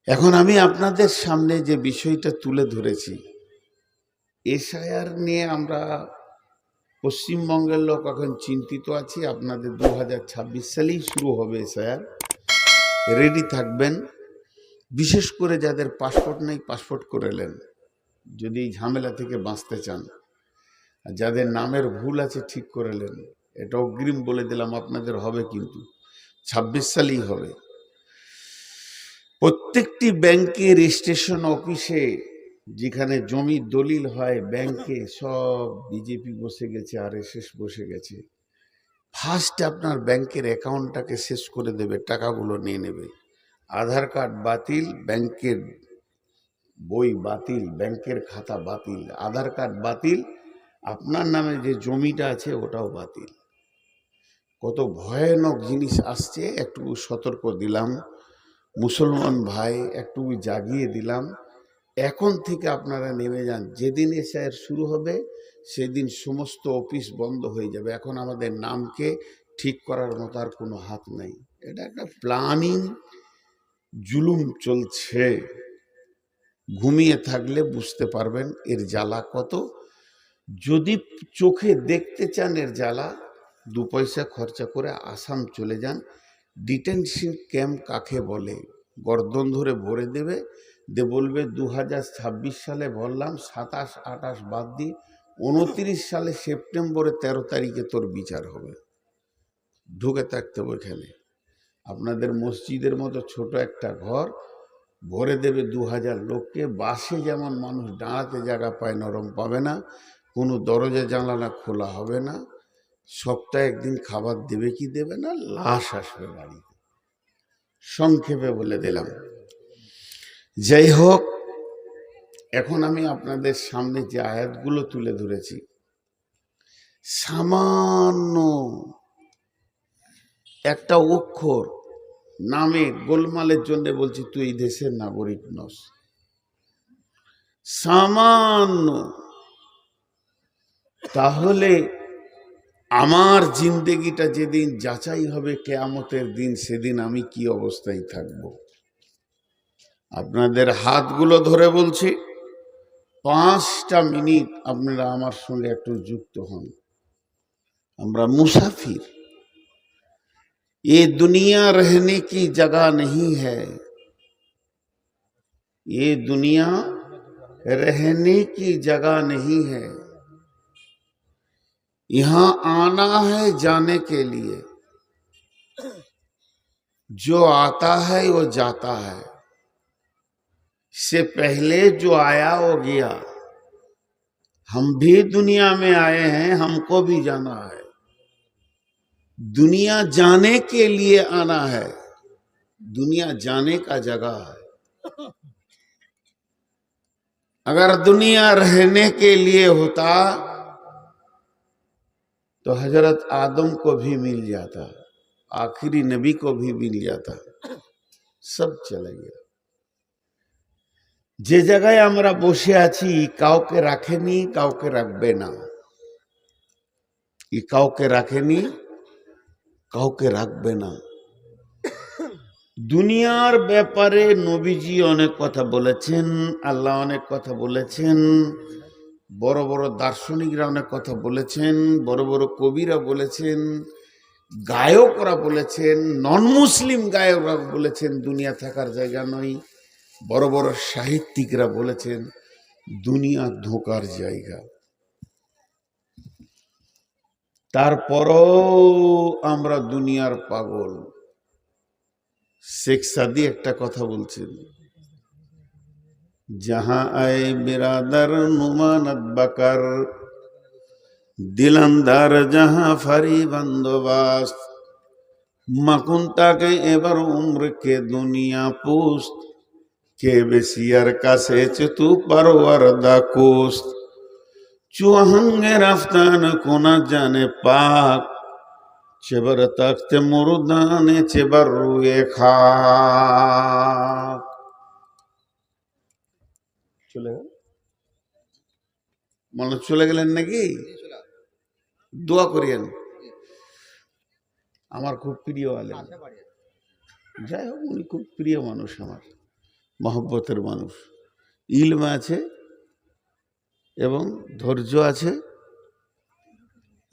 এখন আমি আপনাদের সামনে যে বিষয়টা তুলে ধরেছি, এসআইআর নিয়ে আমরা পশ্চিমবঙ্গের লোক এখন চিন্তিত আছি। আপনাদের 2026 সালেই শুরু হবে এসআইআর, রেডি থাকবেন। বিশেষ করে যাদের পাসপোর্ট নেই, পাসপোর্ট করে নেন যদি এই ঝামেলা থেকে বাঁচতে চান। আর যাদের নামের ভুল আছে ঠিক করে নেন। এটা অগ্রিম বলে দিলাম, আপনাদের হবে, কিন্তু 26 সালেই হবে। প্রত্যেকটি ব্যাংকে, রেজিস্ট্রেশন অফিসে, যেখানে জমি দলিল হয়, ব্যাংকে সব বিজেপি বসে গেছে, আরএসএস বসে গেছে। ফার্স্ট আপনার ব্যাংকের অ্যাকাউন্টটাকে শেষ করে দেবে, টাকাগুলো নিয়ে নেবে। আধার কার্ড বাতিল, ব্যাংকের বই বাতিল, ব্যাংকের খাতা বাতিল, আধার কার্ড বাতিল, আপনার নামে যে জমিটা আছে ওটাও বাতিল। কত ভয়ানক জিনিস আসছে, একটু সতর্ক দিলাম। মুসলমান ভাই একটু জাগিয়ে দিলাম। এখন থেকে আপনারা নেমে যান। যেদিন এসআইআর শুরু হবে সেদিন সমস্ত অফিস বন্ধ হয়ে যাবে। এখন আমাদের নামকে ঠিক করার মতো আর কোনো হাত নেই। এটা একটা প্ল্যানিং জুলুম চলছে। ঘুমিয়ে থাকলে বুঝতে পারবেন এর জ্বালা কত। যদি চোখে দেখতে চান এর জ্বালা, 2 পয়সা খরচা করে আসাম চলে যান। ডিটেনশন ক্যাম্প কাকে বলে? গর্দন ধরে ভরে দেবে, বলবে 2026 সালে ভরলাম, 27, 28 বাদ দিয়ে 29 সালে সেপ্টেম্বরে 13 তারিখে তোর বিচার হবে। ঢুকে থাকতে হবে এখানে। আপনাদের মসজিদের মতো ছোট একটা ঘর ভরে দেবে 2000 লোককে। বাসে যেমন মানুষ দাঁড়াতে জায়গা পায়, নরম পাবে না, কোনো দরজা জানালা খোলা হবে না, সপ্তাহে একদিন খাবার দেবে কি দেবে না, লাশ আসবে বাড়িতে। সংক্ষেপে বলে দিলাম। যাই হোক, এখন আমি আপনাদের সামনে যে আয়াতগুলো তুলে ধরেছি, সামান্য একটা অক্ষর নামে গোলমালের জন্য বলছি তুই এই দেশের নাগরিক নস। সামান্য, তাহলে আমার জিন্দেগিটা যেদিন যাচাই হবে কিয়ামতের দিন, সেদিন আমি কি অবস্থায় থাকব। আপনাদের হাতগুলো ধরে বলছি, 5টা মিনিট আপনারা আমার সঙ্গে একটু যুক্ত হন। আমরা মুসাফির। ये दुनिया रहने की जगह नहीं है, ये दुनिया रहने की जगह नहीं है। यहाँ आना है जाने के लिए, जो आता है वो जाता है। इससे पहले जो आया वो गया। हम भी दुनिया में आए हैं, हमको भी जाना है। दुनिया जाने के लिए आना है, दुनिया जाने का जगह है। अगर दुनिया रहने के लिए होता तो हजरत आदम को भी मिल जाता, आखिरी नबी को भी मिल जाता, सब चले गया। যে জায়গায় আমরা বসে আছি কাউকে রাখেনি, কাউকে রাখবে না। কাউকে রাখেনি, কাউকে রাখবে না। দুনিয়ার ব্যাপারে নবীজি অনেক কথা বলেছেন, আল্লাহ অনেক কথা বলেছেন, বড় বড় দার্শনিকরা অনেক কথা বলেছেন, বড় বড় কবিরা বলেছেন, গায়করা বলেছেন, নন মুসলিম গায়করা বলেছেন দুনিয়া থাকার জায়গা নয়। বড় বড় সাহিত্যিকরা বলেছেন দুনিয়া ধোঁকার জায়গা। তারপরও আমরা দুনিয়ার পাগল। শেখ সাদি একটা কথা বলছেন, जहां आए बिरादर नुमानत बकर, दिलंदार जहां फरी बंदोबस्त, मकुंता के एबर उम्र के दुनिया पुस्त, के बेसियर का सेच तू परवरदा कोस्त, चुहंगे रफ्तान कोना जाने पाक, चेबर तख्त मुर्दाने चेबर रुए खाक। চলে গেল, মানুষ চলে গেলেন নাকি? দোয়া করিয়েন, আমার খুব প্রিয় আলেম। যাই হোক, উনি খুব প্রিয় মানুষ আমার। মহব্বতের মানুষ, ইলম আছে এবং ধৈর্য আছে,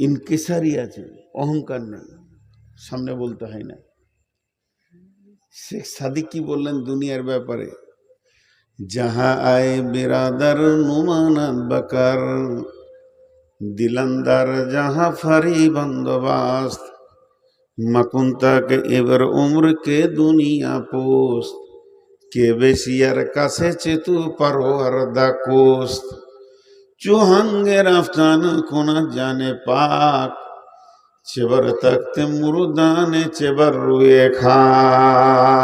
ইনকিসারি আছে, অহংকার নেই, সামনে বলতে হয় না। শেখ সাদিক কি বললেন দুনিয়ার ব্যাপারে? যাহা আয় বিরাদার নুমানাত বাকার, দিলান্দার যাহা ফারি বন্দোবাস্ত, মাকুন্তা কে এবার উম্র কে দুনিয়া পোস্ত, কে বেশিয়ার কাছে চেতু পারোয়ার দা কোস্ত, চুহাঙ্গের আফতান কোনা জানে পাক, চেবার তখতে মুরদানে চেবার রুয়ে খাক।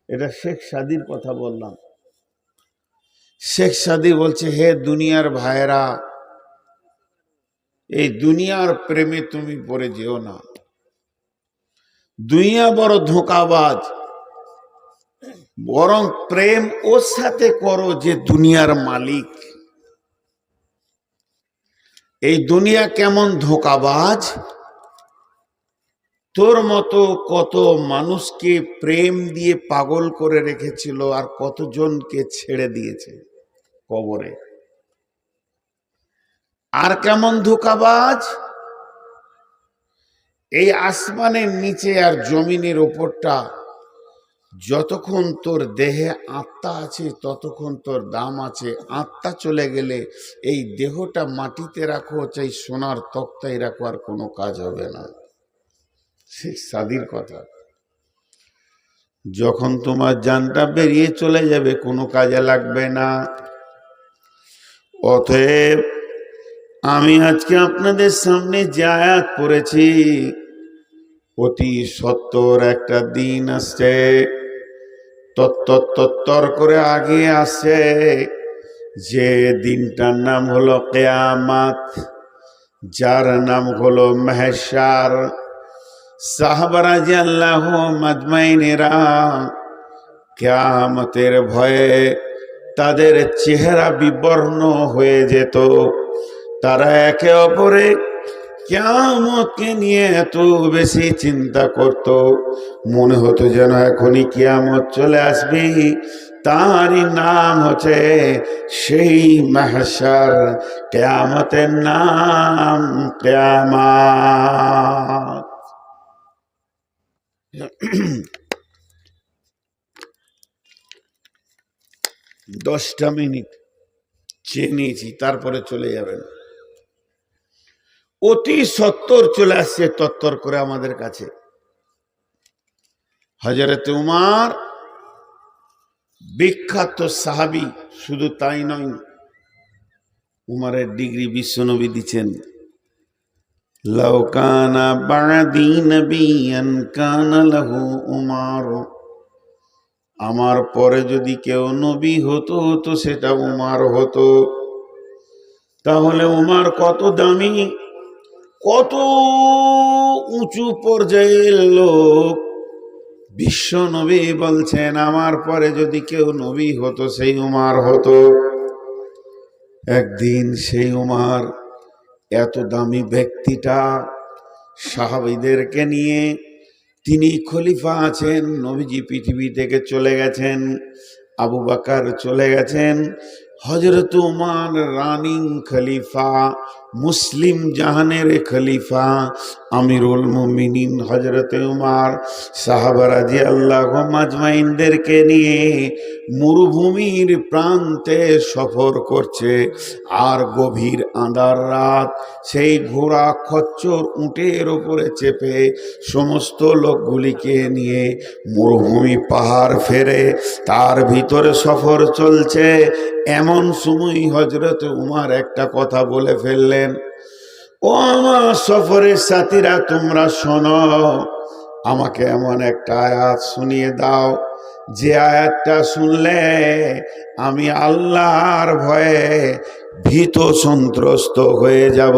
এটা শেখ সাদির কথা বললাম। শেখ সাদি বলছে, হে দুনিয়ার ভাইরা, এই দুনিয়ার প্রেমে তুমি পড়ে যেও না। দুনিয়া বড় ধোঁকাবাজ, বরং প্রেম ওর সাথে করো যে দুনিয়ার মালিক। এই দুনিয়া কেমন ধোঁকাবাজ, তোর মতো কত মানুষকে প্রেম দিয়ে পাগল করে রেখেছিল, আর কতজনকে ছেড়ে দিয়েছে কবরে। আর কেমন ধোঁকাবাজ, এই আসমানের নিচে আর জমিনের ওপরটা, যতক্ষণ তোর দেহে আত্মা আছে ততক্ষণ তোর দাম আছে। আত্মা চলে গেলে এই দেহটা মাটিতে রাখো, চাই সোনার তক্তায় রাখো, আর কোনো কাজ হবে না। শেখ সাদির কথা। যখন তোমার জানটা বেরিয়ে চলে যাবে কোনো কাজে লাগবে না। অতএব আমি আজকে আপনাদের সামনে যে আয়াত পড়েছি, অতি সত্তর একটা দিন আসছে, তত্তর করে আগে আসে, যে দিনটার নাম হলো কিয়ামত, যার নাম হলো মাহশার। সাহাবারা রাদিয়াল্লাহু মাজমাইনেরা কিয়ামতের ভয়ে তাদের চেহারা বিবর্ণ হয়ে যেত। তারা একে অপরে কিয়ামতকে নিয়ে এত বেশি চিন্তা করত, মনে হতো যেন এখনই কিয়ামত চলে আসবে। তারই নাম হচ্ছে সেই মাহশার, কিয়ামতের নাম কিয়ামত। 10টা মিনিট চেয়ে নিয়েছি, তারপরে চলে যাবেন। অতি সত্তর চলে আসছে তত্তর করে আমাদের কাছে। হযরত উমর বিখ্যাত সাহাবী, শুধু তাই নয়, উমরের ডিগ্রি বিশ্বনবী দিচ্ছেন, লাউ কানা বা'দি নবিয়ান কানা লাহু উমর। আমার পরে যদি কেউ নবী হতো তো সেটা উমর হতো। তাহলে উমর কত দামি, কত উঁচু পর্যায়ের লোক। বিশ্ব নবী বলছেন আমার পরে যদি কেউ নবী হতো সেই উমর হতো। একদিন সেই উমর, এত দামি ব্যক্তিটা, সাহাবীদেরকে নিয়ে, তিনি খলিফা আছেন, নবীজি পৃথিবী থেকে চলে গেছেন, আবু বকর চলে গেছেন, হযরত উমর রানিং খলিফা, মুসলিম জাহানের খলিফা, আমিরুল মুমিনিন হযরত উমর সাহাবা রাদিয়াল্লাহু মাজমাইনদেরকে নিয়ে মরুভূমির প্রান্তে সফর করছে। আর গভীর আঁধার রাত, সেই ঘোড়া খচ্চর উটের উপরে চেপে সমস্ত লোকগুলিকে নিয়ে মরুভূমি পাহাড় ফেরে, তার ভিতরে সফর চলছে। এমন সময় হযরত উমর একটা কথা বলে ফেললেন, ও আমার সফরের সাথীরা, তোমরা শোনো, আমাকে এমন একটা আয়াত শুনিয়ে দাও যে আয়াতটা শুনলে আমি আল্লাহর ভয়ে ভীত সন্ত্রস্ত হয়ে যাব।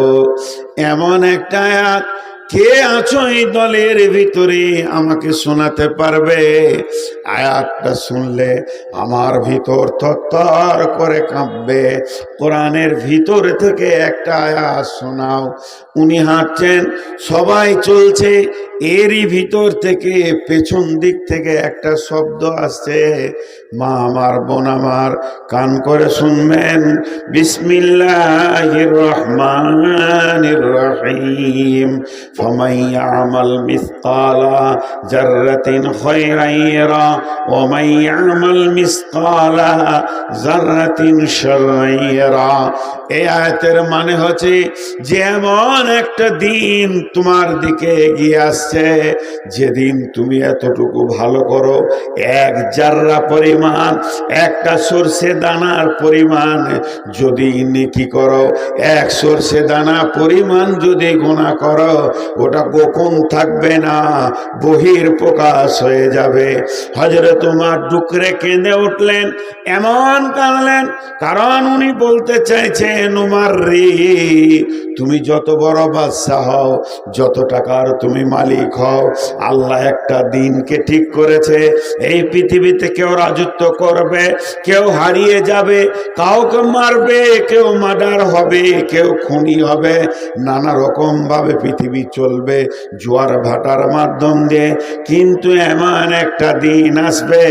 এমন একটা আয়াত কে আছো এই দলের ভিতরে আমাকে শোনাতে পারবে? আয়াতটা শুনলে আমার ভিতর থরথর করে কাঁপবে। কোরআনের ভিতর থেকে একটা আয়াত শোনাও। উনি হাঁটছেন, সবাই চলছে, এরই ভিতর থেকে পেছন দিক থেকে একটা শব্দ আসছে। মা আমার, বোন আমার, কান করে শুনবেন। বিসমিল্লাহির রহমানির রহিম। ফামান ইয়ামাল মিসকালা যাররাতিন খায়রান ইয়ারা ওয়া মান ইয়ামাল মিসকালা যাররাতিন শাররান ইয়ারা। এই আয়াতের মানে হচ্ছে যে এমন একটা দিন তোমার দিকে এগিয়ে আসছে, যেদিন তুমি এতটুকু ভালো করো, এক জাররা পরিমাণ, একটা সরষে দানার পরিমাণ যদি নেকি করো, এক সরষে দানা পরিমাণ যদি গুনাহ করো, ওটা গোপন থাকবে না, বহির প্রকাশ হয়ে যাবে। হযরত ওমর ডুকরে কেঁদে উঠলেন, এমন কাঁদলেন, কারণ উনি বলতে চাইছেন, উমর রে, তুমি যত বড় বাদশাহ হও, যত টাকার তুমি মালিক হও, আল্লাহ একটা দিনকে ঠিক করেছে, এই পৃথিবীতে কেউ রাজত্ব করবে, কেউ হারিয়ে যাবে, কাউকে মারবে, কেউ মার্ডার হবে, কেউ খুনি হবে, নানা রকম ভাবে পৃথিবী চলবে জোয়ার ভাটার মাধ্যম দিয়ে। কিন্তু এমন একটা দিন আসবে,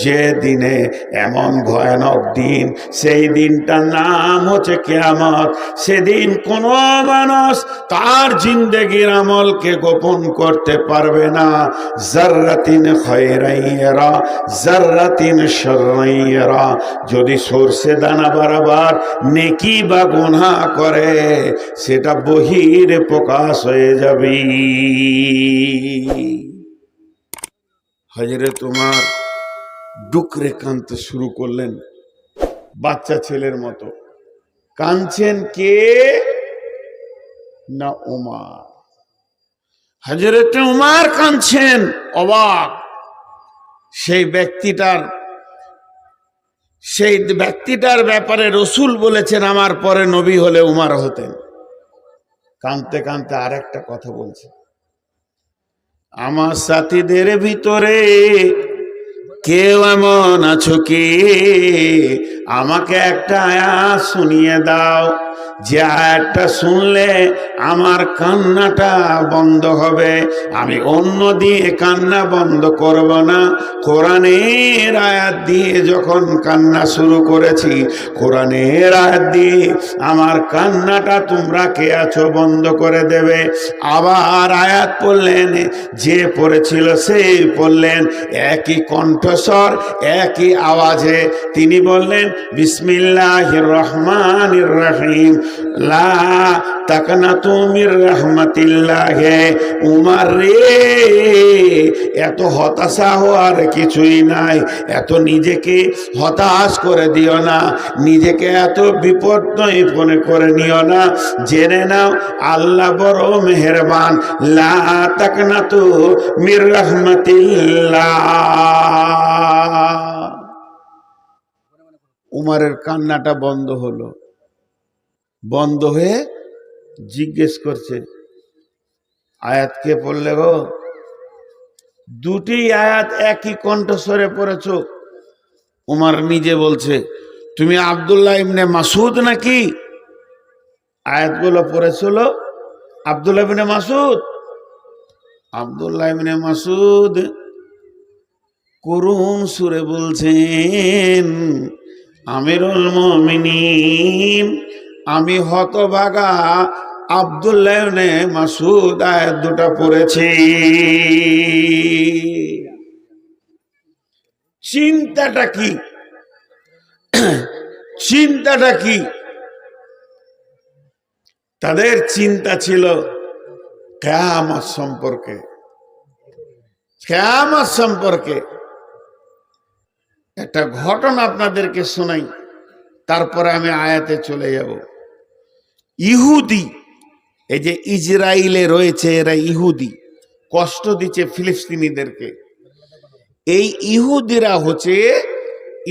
যে দিনে এমন ভয়ানক দিন, সেই দিনটার নাম হচ্ছে কিয়ামত। সেদিন কোনো মানুষ তার জিন্দেগির আমলকে গোপন করতে পারবে না। যাররাতিন খায়রান ইয়ারা যাররাতিন শাররান ইয়ারা। যদি সরষে দানা বরাবর নেকি বা গুনাহ করে, সেটা বহির প্রকাশ হয়ে যাবে। হযরত ওমর ডুকরে কাঁদতে শুরু করলেন, বাচ্চা ছেলের মতো কাঁদছেন। কে না? ওমর। হযরত ওমর কাঁদছেন, অবাক। সেই ব্যক্তিটার ব্যাপারে রাসূল বলেছেন, আমার পরে নবী হলে ওমর হতেন। কাঁদতে কাঁদতে আর একটা কথা বলছে, আমার সাথীদের ভিতরে কেউ এমন আছো কি, আমাকে একটা আয়াত শুনিয়ে দাও, যে আয়াতটা শুনলে আমার কান্নাটা বন্ধ হবে, আমি অন্য দিয়ে কান্না বন্ধ করব না। কোরআনের আয়াত দিয়ে যখন কান্না শুরু করেছি, কোরআনের আয়াত দিয়ে আমার কান্নাটা তোমরা কে আছো বন্ধ করে দেবে। আবার আয়াত পড়লেন, যে পড়েছিল সেই পড়লেন, একই কণ্ঠস্বর, একই আওয়াজে তিনি বললেন, বিসমিল্লাহির রহমানির রহিম, লা তাকনাতু মির রাহমাতিল্লাহ। উমর রে, এত হতাশা হওয়ার কিছুই নাই, এত নিজেকে হতাশ করে দিও না, নিজেকে এত বিপর্যয় মনে করে নিও না। জেনে নাও আল্লাহ বড় মেহেরবান। লা তাকনাতু মির রাহমাতিল্লাহ। উমরের কান্নাটা বন্ধ হলো। বন্ধ হয়ে জিজ্ঞেস করছে, আয়াত কে পড়লে গো? দুটি আয়াত একই কণ্ঠস্বরে পড়েছ। উমর নিজে বলছে, তুমি আব্দুল্লাহ ইবনে মাসুদ নাকি? আয়াতগুলো পড়েছিল আব্দুল্লাহ ইবনে মাসুদ। আব্দুল্লাহ ইবনে মাসুদ করুণ সুরে বলছেন, আমিরুল মুমিনিন, আমি হতভাগা আব্দুল্লাহ ইবনে মাসুদ আয়াত দুটো পড়েছি। চিন্তাটা কি? চিন্তাটা কি? তাদের চিন্তা ছিল কিয়ামত সম্পর্কে। কিয়ামত সম্পর্কে একটা ঘটনা আপনাদেরকে শোনাই, তারপরে আমি আয়াতে চলে যাব। ইহুদি, এই যে ইসরায়েলে রয়েছে, এরা ইহুদি, কষ্ট দিচ্ছে ফিলিস্তিনিদেরকে। এই ইহুদিরা হচ্ছে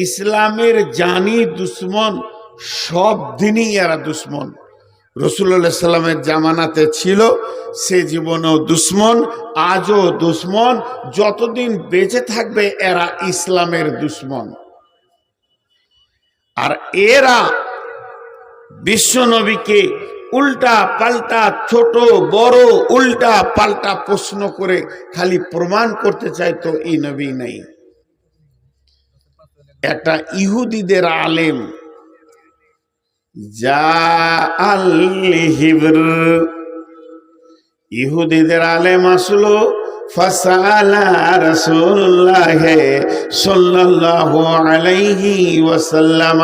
ইসলামের জানি দুশ্মন, সব দিনই এরা দুশ্মন। রাসূলুল্লাহ সাল্লামের জামানাতে ছিল, সে জীবনেও দুশ্মন, আজও দুশ্মন, যতদিন বেঁচে থাকবে এরা ইসলামের দুশ্মন। আর এরা বিশ্ব নবীকে উল্টা পাল্টা, ছোট বড় উল্টা পাল্টা প্রশ্ন করে খালি প্রমাণ করতে চাইতো এই নবী নাই। একটা ইহুদিদের আলেম যা আল হিবর, ইহুদিদের আলেম আসলো, ফাসালা রাসূলুল্লাহ সাল্লাল্লাহু আলাইহি ওয়াসাল্লাম,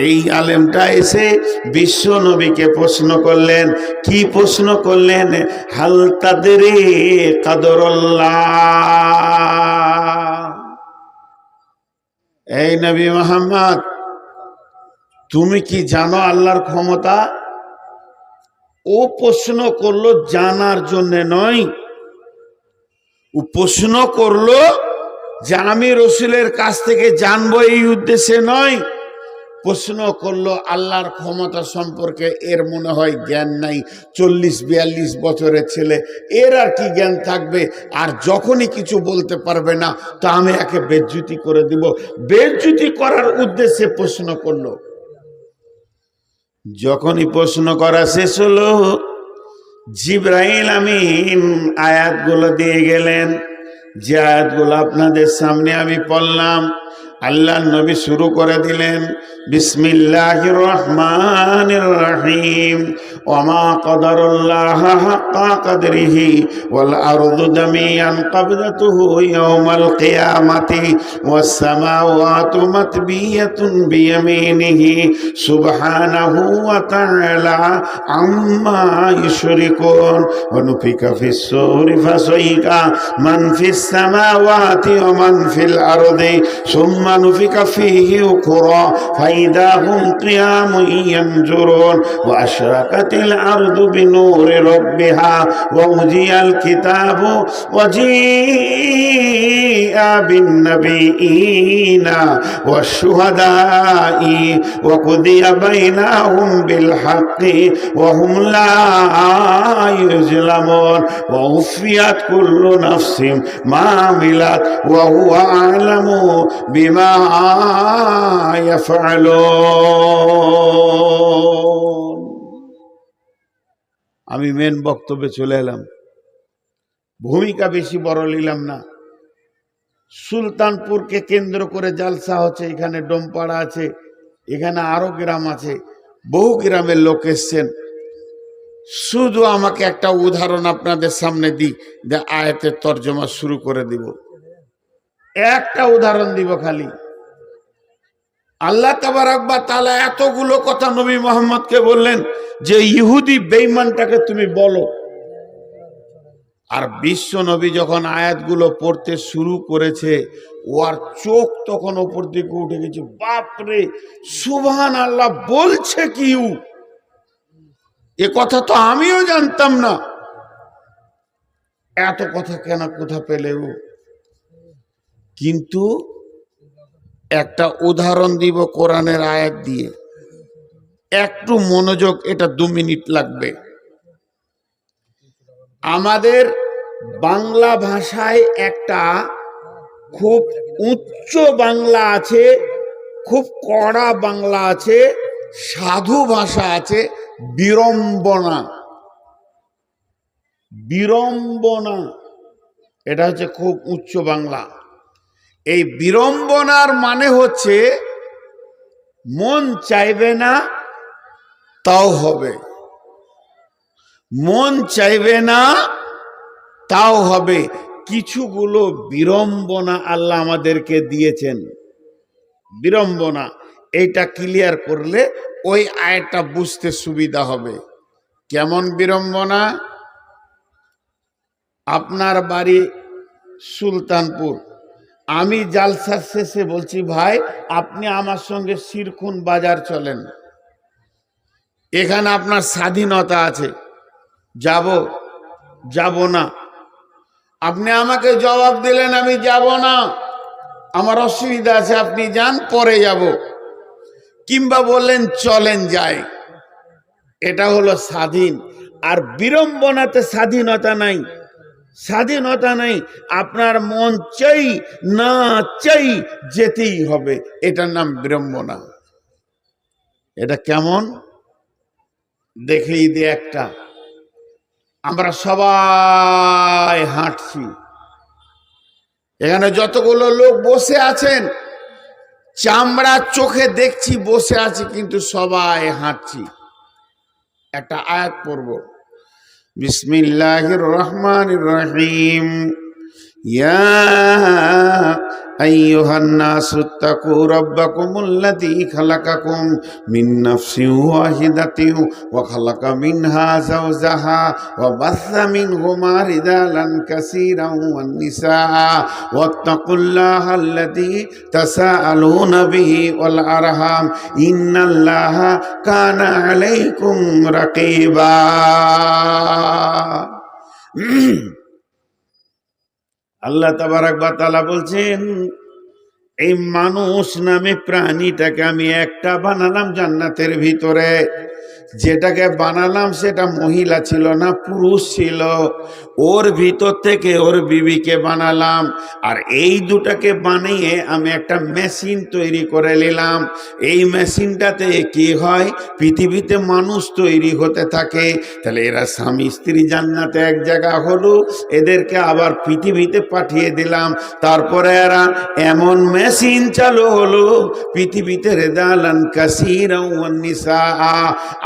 এই আলেমটা এসে বিশ্ব নবীকে প্রশ্ন করলেন। কি প্রশ্ন করলেন? হাল তাদরি কাদরুল্লাহ, এই নবী মুহাম্মদ তুমি কি জানো আল্লাহর ক্ষমতা? ও প্রশ্ন করলো জানার জন্য নয়, ও প্রশ্ন করলো যে আমি রসুলের কাছ থেকে জানবো এই উদ্দেশ্যে নয়, প্রশ্ন করলো আল্লাহর ক্ষমতা সম্পর্কে এর মনে হয় জ্ঞান নাই। 40-42 বছরের ছেলে, এর আর কি জ্ঞান থাকবে? আর যখনই কিছু বলতে পারবে না তা আমি একে বেজ্জুতি করে দিব, বেজ্জুতি করার উদ্দেশ্যে প্রশ্ন করলো। যখনই প্রশ্ন করা শেষ হলো, জিবরাইল আমিন আয়াতগুলো দিয়ে গেলেন, যে আয়াতগুলো আপনাদের সামনে আমি পড়লাম। আল্লাহ নবী শুরু করে দিলেন, বিসমিল্লাহির রহমানির রহিম, ওমা কদরুল্লাহ হাক্কা কদরিহি ওয়াল আরদু জামিআন কবদাতুহু ইয়াওমাল কিয়ামাতি ওয়াস সামাওয়াতু মাতবিয়াতুন বিয়ামিনিহি সুবহানাহু ওয়া তাআলা আম্মা ইউশরিকুন ওয়া নুফিকা ফিস সূরি ফাসাইকা মান ফিস সামাওয়াতি ওয়া মান ফিল আরদি সুম্মা نفخ فيه أخرى فإذا هم قيام ينظرون وأشرقت الأرض بنور ربها ووضع الكتاب وجيء بالنبيين والشهداء وقضي بينهم بالحق وهم لا يظلمون ووفيت كل نفس ما عملت وهو أعلم بما يفعلون। আমি মেন বক্তব্যে চলে এলাম, ভূমিকা বেশি বড় নিলাম না। সুলতানপুরকে কেন্দ্র করে জালসা হচ্ছে, এখানে ডোমপাড়া আছে, এখানে আরো গ্রাম আছে, বহু গ্রামের লোক এসছেন। শুধু আমাকে একটা উদাহরণ আপনাদের সামনে দিই, যে আয়াতের তর্জমা শুরু করে দিব। একটা উদাহরণ দিব খালি। আল্লাহ তাবারক ওয়া তাআলা এতগুলো কথা নবী মুহাম্মদকে বললেন যে ইহুদি বেঈমানটাকে তুমি বলো। আর বিশ্ব নবী যখন আয়াতগুলো পড়তে শুরু করেছে, ওর চোখ তখন ওপর দিকে উঠে গেছে, বাপরে সুবহানাল্লাহ, বলছে কি এ কথা তো আমিও জানতাম না, এত কথা কেন কোথা পেলে ও? কিন্তু একটা উদাহরণ দিব কোরআনের আয়াত দিয়ে, একটু মনোযোগ, এটা 2 মিনিট লাগবে। আমাদের বাংলা ভাষায় একটা খুব উচ্চ বাংলা আছে, খুব কড়া বাংলা আছে, সাধু ভাষা আছে, বিড়ম্বনা। বিড়ম্বনা এটা হচ্ছে খুব উচ্চ বাংলা। এই বিড়ম্বনার মানে হচ্ছে মন চাইবে না তাও হবে, মন চাইবে না তাও হবে। কিছুগুলো বিড়ম্বনা আল্লাহ আমাদেরকে দিয়েছেন, বিড়ম্বনা। এইটা ক্লিয়ার করলে ওই আয়াতটা বুঝতে সুবিধা হবে। কেমন বিড়ম্বনা? আপনার বাড়ি সুলতানপুর, আমি জালসার শেষে বলছি ভাই আপনি আমার সঙ্গে শিরকুন বাজার চলেন, এখানে আপনার স্বাধীনতা আছে, যাব যাব না? আপনি আমাকে জবাব দিলেন আমি যাব না, আমার অসুবিধা আছে, আপনি যান, পরে যাব। কিংবা বললেন চলেন যাই, এটা হলো স্বাধীন। আর বিড়ম্বনাতে স্বাধীনতা নাই, স্বাধীনতা নাই। আপনার মন চাই না চাই যেতেই হবে, এটার নাম বিড়ম্বনা। এটা কেমন দেখেই দিয়ে একটা, আমরা সবাই হাঁটছি, এখানে যতগুলো লোক বসে আছেন চামড়া চোখে দেখছি বসে আছে, কিন্তু সবাই হাঁটছি। একটা আয়াত পড়ব, বিসমিল্লাহির রহমানির রহিম। ইয়া আইয়ুহান নাসু তাকু রাব্বাকুমুল্লাযী খালাকাকুম মিন নাফসিন ওয়াহিদাতিন ওয়া খালাকা মিনহা যাওজাহা ওয়া বাসসা মিনহুমা রিজালান কাসীরান ওয়ান নিসা ওয়াত্তাকুল্লাহাল্লাযী তাসাআলুনা বিহি ওয়াল আরহাম ইন্নাল্লাহা কানা আলাইকুম রাকীবা। আল্লাহ তাবারাক ওয়া তাআলা বলছেন, এই মানুষ নামে প্রাণীটাকে আমি একটা বানালাম জান্নাতের ভিতরে। যেটাকে বানালাম সেটা মহিলা ছিল না, পুরুষ ছিল। ওর ভিতর থেকে ওর বিবিকে বানালাম। আর এই দুটাকে বানিয়ে আমি একটা মেশিন তৈরি করে নিলাম। এই মেশিনটাতে কি হয়, পৃথিবীতে মানুষ তৈরি হতে থাকে। তাহলে এরা স্বামী স্ত্রী জান্নাতে এক জায়গা হলো, এদেরকে আবার পৃথিবীতে পাঠিয়ে দিলাম। তারপরে এরা এমন মেশিন চালু হলো পৃথিবীতে রেজালান কাসীরান ওয়ান নিসা।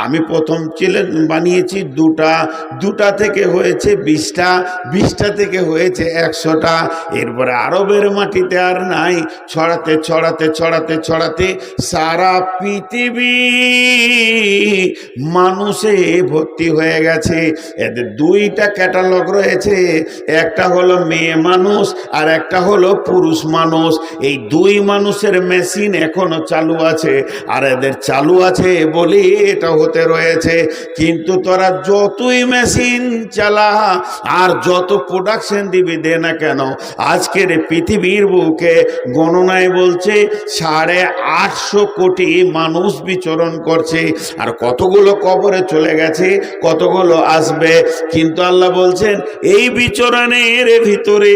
আমি প্রথম ছেলে বানিয়েছি দুটা, দুটা থেকে হয়েছে 20টা, 20টা থেকে হয়েছে 100টা। এরপরে আরবের মাটিতে আর নাই, ছড়াতে ছড়াতে ছড়াতে ছড়াতে সারা পৃথিবী মানুষে ভর্তি হয়ে গেছে। এদের দুইটা ক্যাটালগ রয়েছে, একটা হলো মেয়ে মানুষ আর একটা হলো পুরুষ মানুষ। এই দুই মানুষের মেশিন এখনো চালু আছে, আর এদের চালু আছে বলে এটা হতে রয়েছে। কিন্তু তোরা যতই মেশিন চালা আর যত প্রোডাকশন দিবি দে না কেন, আজকের পৃথিবীর বুকে গণনায় বলছে 850 কোটি মানুষ বিচরণ করছে। আর কতগুলো কবরে চলে গেছে, কতগুলো আসবে। কিন্তু আল্লাহ বলছেন এই বিচরণের ভিতরে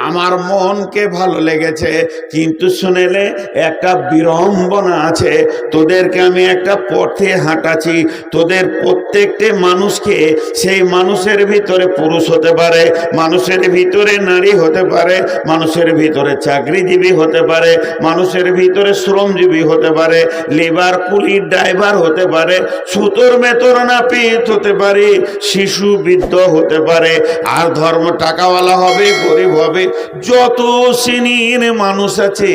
আমার মনকে ভালো লেগেছে। কিন্তু শুনেলে একটা বিড়ম্বনা আছে, তোদেরকে আমি একটা পথে হাঁটাচ্ছি। তোদের প্রত্যেকটা মানুষকে, সেই মানুষের ভিতরে পুরুষ হতে পারে, মানুষের ভিতরে নারী হতে পারে, মানুষের ভিতরে চাকরিজীবী হতে পারে, মানুষের ভিতরে শ্রমজীবী হতে পারে, লেবার কুলি ড্রাইভার হতে পারে, সুতোর মেতর নাপিত হতে পারে, শিশু বৃদ্ধ হতে পারে, আর ধর্ম টাকাওয়ালা হবে গরিব হবে, যত শ্রেণীর মানুষ আছে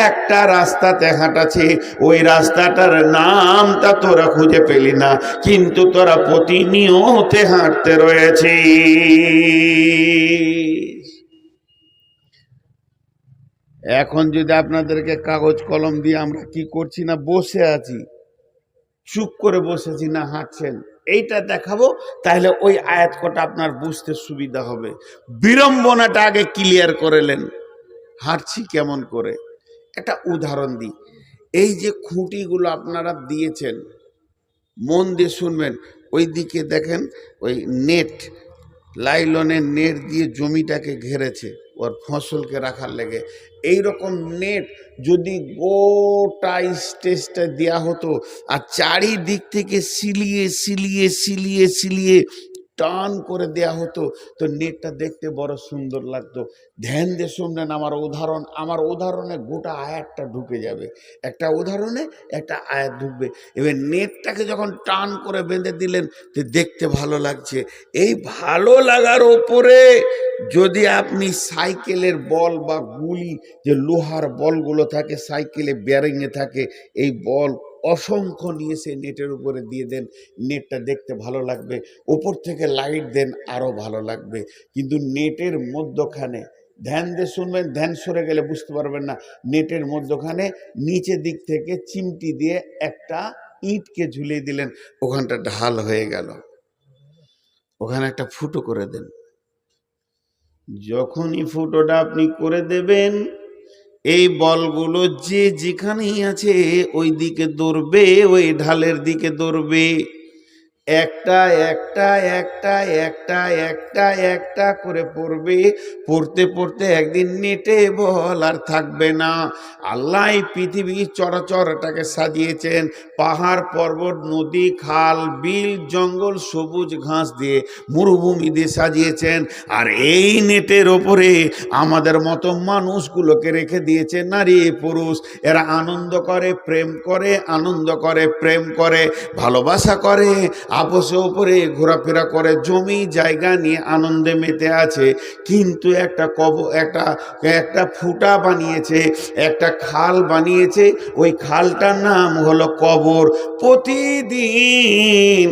একটা রাস্তাতে হাঁটাচ্ছে। ওই রাস্তাটার নামটা তোরা খুঁজে পেলি না, কিন্তু তোরা প্রতিনিয়ত হাঁটতে রয়েছে। এখন যদি আপনাদেরকে কাগজ কলম দিয়ে আমরা কি করছি না, বসে আছি, চুপ করে বসেছি না হাঁটছেন, এইটা দেখাবো, তাহলে ওই আয়াত কটা আপনার বুঝতে সুবিধা হবে। বিড়ম্বনাটা আগে ক্লিয়ার করেলেন, হাঁটছি কেমন করে। একটা উদাহরণ দিই, এই যে খুঁটিগুলো আপনারা দিয়েছেন, মন দিয়ে শুনবেন। ওই দিকে দেখেন, ওই নেট, লাইলনের নেট দিয়ে জমিটাকে ঘেরেছে ওর ফসলকে রাখার লেগে। এইরকম নেট যদি গোটা স্টেজটা দেওয়া হতো আর চারিদিক থেকে সিলিয়ে সিলিয়ে সিলিয়ে সিলিয়ে টান করে দেয়া হতো, তো নেটটা দেখতে বড় সুন্দর লাগতো। ধ্যান দিয়ে শুনবেন আমার উদাহরণে গোটা আয়াতটা ঢুকে যাবে। একটা উদাহরণে একটা আয়াত ঢুকবে। এবার নেটটাকে যখন টান করে বেঁধে দিলেন তো দেখতে ভালো লাগছে। এই ভালো লাগার ওপরে যদি আপনি সাইকেলের বল বা গুলি, যে লোহার বলগুলো থাকে সাইকেলে বেয়ারিংয়ে থাকে, এই বল অসংখ্য নিয়ে সেই নেটের উপরে দিয়ে দেন, নেটটা দেখতে ভালো লাগবে। উপর থেকে লাইট দেন, আরো ভালো লাগবে। কিন্তু নেটের মধ্যখানে, ধ্যান দিয়ে শুনবেন, ধ্যান সরে গেলে বুঝতে পারবেন না, নেটের মধ্যখানে নিচের দিক থেকে চিমটি দিয়ে একটা ইটকে ঝুলিয়ে দিলেন, ওখানটা ঢাল হয়ে গেল, ওখানে একটা ফুটো করে দেন। যখনই ফুটোটা আপনি করে দেবেন, এই বলগুলো যে যেখানেই আছে ওই দিকে দৌড়বে, ওই ঢালের দিকে দৌড়বে। একটা একটা একটা একটা একটা একটা করে পড়বে, পড়তে পড়তে একদিন নেটে বল আর থাকবে না। আল্লাহ এই পৃথিবী চরাচরটাকে সাজিয়েছেন পাহাড় পর্বত নদী খাল বিল জঙ্গল সবুজ ঘাস দিয়ে মরুভূমি দিয়ে সাজিয়েছেন। আর এই নেটের ওপরে আমাদের মতো মানুষগুলোকে রেখে দিয়েছে নারী পুরুষ। এরা আনন্দ করে প্রেম করে, আনন্দ করে প্রেম করে, ভালোবাসা করে, আপসে উপরে ঘোরাফেরা করে, জমি জায়গা নিয়ে আনন্দে মেতে আছে। কিন্তু একটা ফুটা বানিয়েছে, একটা খাল বানিয়েছে, ওই খালটার নাম হলো কবর। প্রতিদিন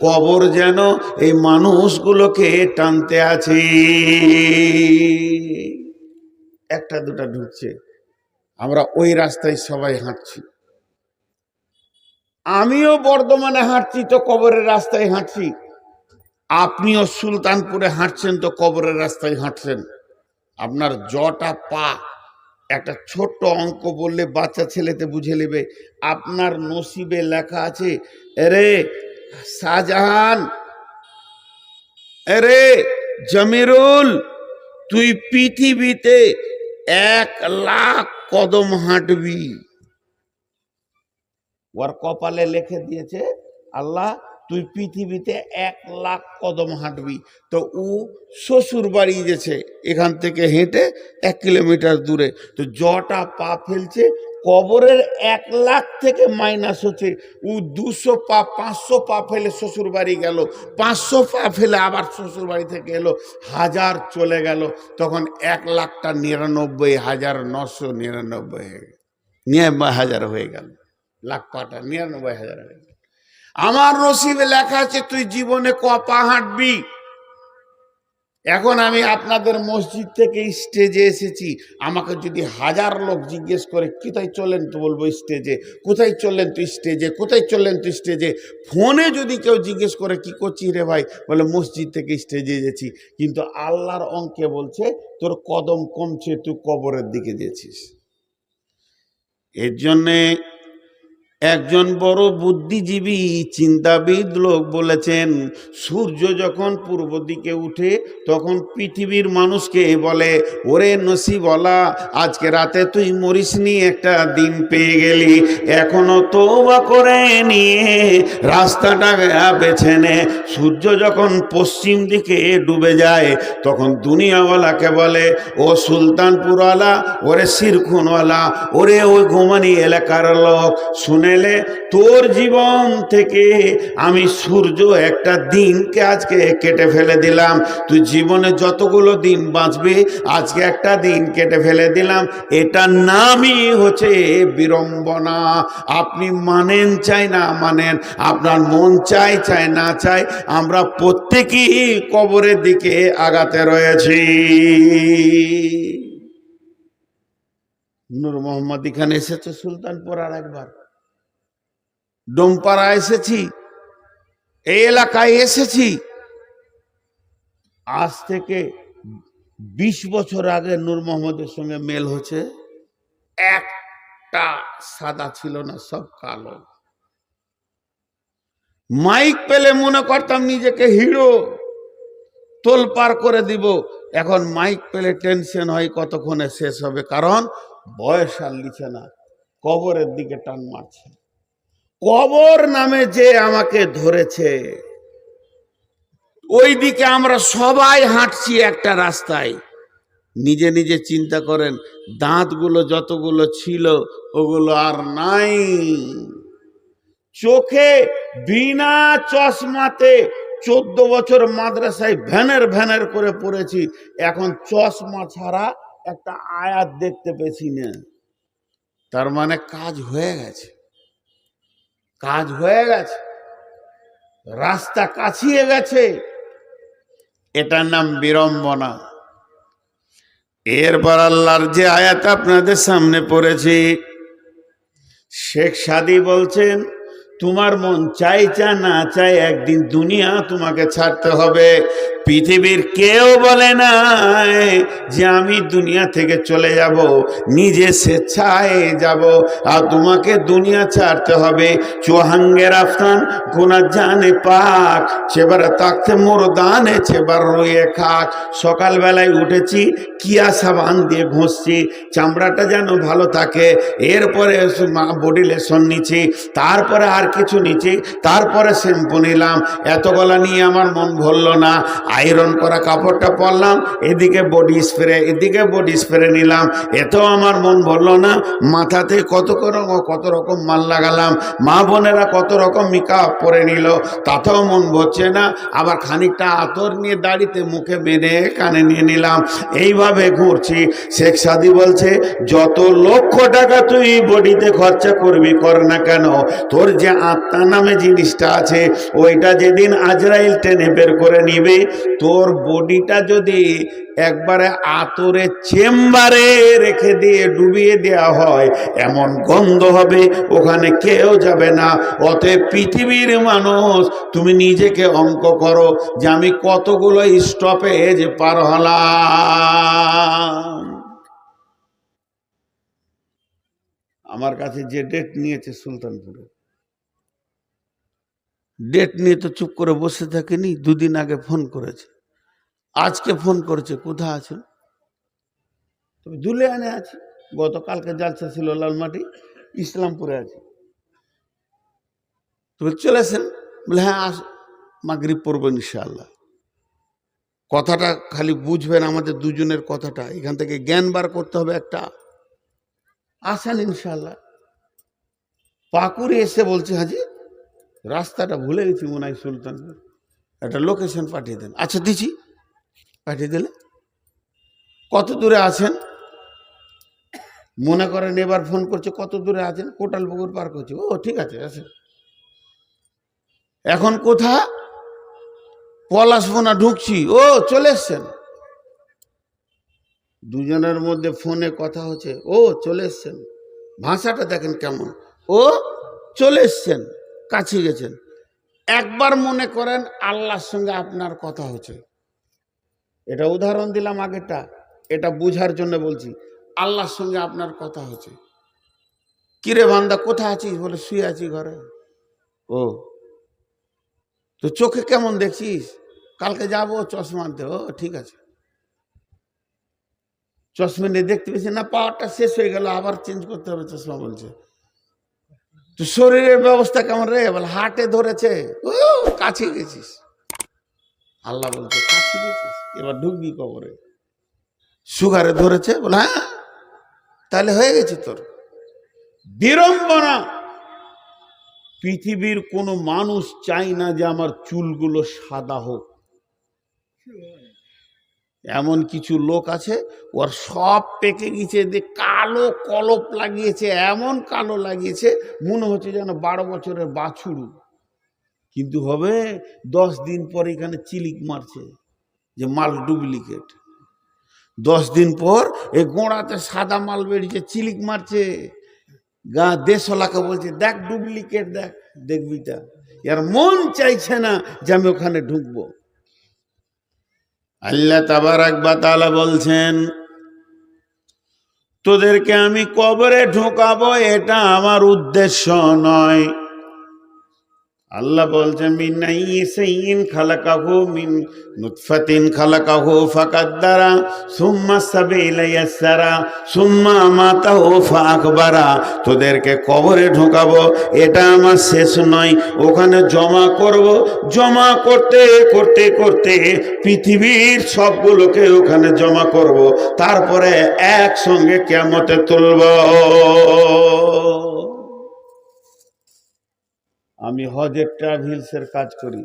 কবর যেন এই মানুষগুলোকে টানতে আছে। একটা দুটা ঢুকছে, আমরা ওই রাস্তায় সবাই হাঁটছি। আমিও বর্ধমানে হাঁটছি তো কবরের রাস্তায় হাঁটছি, আপনিও সুলতানপুরে হাঁটছেন তো কবরের রাস্তায় হাঁটছেন। আপনার জটা পা একটা ছোট্ট অঙ্ক বললে বাচ্চা ছেলেতে বুঝে নেবে। আপনার নসিবে লেখা আছে, এরে শাহজাহান, এরে জমিরুল, তুই পৃথিবীতে 1,00,000 কদম হাঁটবি। ওর কপালে লিখে দিয়েছে আল্লাহ, তুই পৃথিবীতে 1,00,000 কদম হাঁটবি। তো ও শ্বশুর বাড়ি গেছে এখান থেকে হেঁটে 1 কিলোমিটার দূরে, তো জটা পা ফেলছে, কবরের 1,00,000 থেকে মাইনাস হচ্ছে, ও 200 পা 500 পা ফেলে শ্বশুর বাড়ি গেল, 500 পা ফেলে আবার শ্বশুর বাড়ি থেকে এলো, 1000 চলে গেল, তখন 1,00,000টা 99,999 হয়ে গেল, 99,000 হয়ে গেল, লাখ পাটা 99,000 হয়ে গেল। আমার নসিবে লেখা আছে তুই জীবনে ক পা হাঁটবি। এখন আমি আপনাদের মসজিদ থেকে স্টেজে এসেছি, আমাকে যদি 1000 লোক জিজ্ঞেস করে কোথায় চললেন, তো বলবো স্টেজে। কোথায় চললেন তুই স্টেজে, কোথায় চললেন তুই স্টেজে। ফোনে যদি কেউ জিজ্ঞেস করে কি করছিস রে ভাই, বলে মসজিদ থেকে স্টেজে গেছি। কিন্তু আল্লাহর অঙ্কে বলছে তোর কদম কমছে, তুই কবরের দিকে গেছিস। এর জন্যে একজন বড় বুদ্ধিজীবী চিন্তাবিদ লোক বলেছেন, সূর্য যখন পূর্ব দিকে উঠে তখন পৃথিবীর মানুষকে বলে, ওরে নসিবওয়ালা, আজকে রাতে তুই মরিসনি, একটা দিন পেয়ে গেলি, এখনো তওবা করে নিয়ে রাস্তাটা বেছে নে। সূর্য যখন পশ্চিম দিকে ডুবে যায় তখন দুনিয়াওয়ালাকে বলে, ও সুলতানপুরওয়ালা, ওরে শিরখুনওয়ালা, ওরে ওই গোমানি এলাকার লোক, শুনে তোর জীবন থেকে আমি সূর্য একটা দিনকে আজকে কেটে ফেলে দিলাম। তুই জীবনে যতগুলো দিন বাঁচবে আজকে একটা দিন কেটে ফেলে দিলাম। এটার নামই হচ্ছে বিড়ম্বনা। আপনি মানেন চাই না মানেন, আপনার মন চাই চাই না চাই, আমরা প্রত্যেকেই কবরের দিকে আগাতে রয়েছি। নূর মোহাম্মদ এখানে এসেছে সুলতানপুর, আর একবার ডোমপাড়া এসেছি, এই এলাকায় এসেছি। আজ থেকে 20 বছর আগে নূর মোহাম্মদের সঙ্গে মেল হচ্ছে। একটা সাদা ছিল না, সব কালো। মাইক পেলে মনে করতাম নিজেকে হিরো, তোল পার করে দিব। এখন মাইক পেলে টেনশন হয় কতক্ষণে শেষ হবে, কারণ বয়স আর লিছে না, কবরের দিকে টান মারছে। কবর নামে যে আমাকে ধরেছে, ওই দিকে আমরা সবাই হাঁটছি একটা রাস্তায়। নিজে নিজে চিন্তা করেন, দাঁতগুলো যতগুলো ছিল ওগুলো আর নাই। চোখে বিনা চশমাতে 14 বছর মাদ্রাসায় ভ্যানের ভ্যানের করে পড়েছি, এখন চশমা ছাড়া একটা আয়াত দেখতে পেছি না। তার মানে কাজ হয়ে গেছে, কাজ হয়ে গেছে, রাস্তা কাছিয়ে গেছে। এটার নাম বিড়ম্বনা। এরপর আল্লাহর যে আয়াত আপনাদের সামনে পড়েছি, শেখ সাদি বলছেন, তোমার মন চাই চা না চাই একদিন দুনিয়া তোমাকে ছাড়তে হবে। পৃথিবীর কেউ বলে না যে আমি দুনিয়া থেকে চলে যাব, নিজে স্বেচ্ছায় যাব। আর তোমাকে দুনিয়া ছাড়তে হবে। চুহাঙ্গে রাফতান গুনা জানে পাক, সেবার তাকতে মোরদানে সেবার রয়ে খাক। সকালবেলায় উঠেছি, কিয়া সাবান দিয়ে ঘষছি, চামড়াটা যেন ভালো থাকে। এরপরে বডি লেশন নিচ্ছি, তারপরে আর কিছু নিচ্ছি, তারপরে শ্যাম্পু নিলাম। এতগুলা নিয়ে আমার মন ভরল না। আয়রন করা কাপড়টা পরলাম, এদিকে বডি স্প্রে নিলাম, এতেও আমার মন ভরল না। মাথাতে কত রকম মাল লাগালাম, মা বোনেরা কত রকম মেকআপ পরে নিল, তাতেও মন ভরছে না। আবার খানিকটা আতর নিয়ে দাড়িতে মুখে বেঁধে কানে নিয়ে নিলাম। এইভাবে ঘুরছি। শেখ সাদি বলছে, যত লক্ষ টাকা তুই বডিতে খরচা করবি কর না কেন, তোর যে আত্মা নামে জিনিসটা আছে, ওইটা যেদিন আজরাইল টেনে বের করে নিবে, তোর বডিটা যদি একবারে আতরের চেম্বারে রেখে দিয়ে ডুবিয়ে দেওয়া হয়, এমন গন্ধ হবে, ওখানে কেউ যাবে না। অতএব পৃথিবীর মানুষ, তুমি নিজেকে অঙ্ক করো যে আমি কতগুলো স্টপেজ পার হলাম। আমার কাছে যে ডেট নিয়েছে সুলতানপুরে, ডেট নিয়ে তো চুপ করে বসে থাকেনি। দুদিন আগে ফোন করেছে, আজকে ফোন করেছে, কোথায় আছেন? তবে দুলিয়ানে আছে। গতকালকে জালসা ছিল লালমাটি, ইসলামপুরে আছে। তবে চলেছেন? বলে হ্যাঁ মাগরিব পড়বো ইনশাআল্লাহ। কথাটা খালি বুঝবেন, আমাদের দুজনের কথাটা এখান থেকে জ্ঞান বার করতে হবে একটা। আসেন ইনশাআল্লাহ। পাকুড়ে এসে বলছে, হাজি রাস্তাটা ভুলে গেছি মনে হয় সুলতানপুর, একটা লোকেশন পাঠিয়ে দেন। আচ্ছা দিচ্ছি, পাঠিয়ে দিলে। কত দূরে আছেন? মনে করেন এবার ফোন করছে, কত দূরে আছেন? কোটালপুকুর পার করছে। ও ঠিক আছে, আছে। এখন কোথা? পলাশবোনা ঢুকছি। ও চলে এসছেন। দুজনের মধ্যে ফোনে কথা হচ্ছে, ও চলে এসছেন। ভাষাটা দেখেন কেমন, ও চলে এসছেন, কাছে গেছেন। একবার মনে করেন আল্লাহর সঙ্গে আপনার কথা হচ্ছে, এটা উদাহরণ দিলাম আগেটা, এটা বুঝার জন্য বলছি। আল্লাহর সঙ্গে আপনার কথা হচ্ছে, কিরে বান্দা কোথায় আছিস? বলে শুয়ে আছি ঘরে। ও তো চোখে কেমন দেখছিস? কালকে যাবো চশমা আনতে। ও ঠিক আছে। চশমা নিয়ে দেখতে পেয়েছি না, পাওয়ারটা শেষ হয়ে গেল, আবার চেঞ্জ করতে হবে চশমা। বলছে তো শরীরের ব্যবস্থা কেমন রে? বলে হাটে ধরেছে। ও কাছে গেছিস। আল্লাহ বলছে কাছে গেছিস, এবার ঢুকবি কবরে। সুগারে ধরেছে? বলে হ্যাঁ, তাহলে হয়ে গেছে তোর। বিড়ম্বনা। পৃথিবীর কোনো মানুষ চায় না যে আমার চুলগুলো সাদা হোক। এমন কিছু লোক আছে, ওর সব পেকে গেছে, যে কালো কলপ লাগিয়েছে, এমন কালো লাগিয়েছে মনে হচ্ছে যেন 12 বছরের বাছুরু। কিন্তু হবে 10 দিন পর এখানে চিলিক মারছে যে মাল ডুপ্লিকেট। 10 দিন পর এই গোড়াতে সাদা মাল বেরিয়েছে, চিলিক মারছে। দেশওয়ালাকে বলছে দেখ ডুপ্লিকেট, দেখ, দেখবিটা। এর মন চাইছে না যে আমি ওখানে ঢুকবো। আল্লাহ তাবারাক ওয়া তাআলা বলছেন, তোদেরকে আমি কবরে ঢোকাবো, এটা আমার উদ্দেশ্য নয়। আল্লাহ বলছেন মিন নাইয়িন খালাকাহু মিন নুতফাতিন খালাকাহু ফাকাদ্দারা সুম্মা সাবিলা ইয়াসসারা সুম্মা আমাতাহু ফাআকবারা। তোদেরকে কবরে ঢোকাবো, এটা আমার শেষ নয়। ওখানে জমা করব, জমা করতে করতে করতে পৃথিবীর সবগুলোকে ওখানে জমা করব, তারপরে একসঙ্গে কিয়ামতে তুলব। আমি হজের ট্রাভেলসের কাজ করি,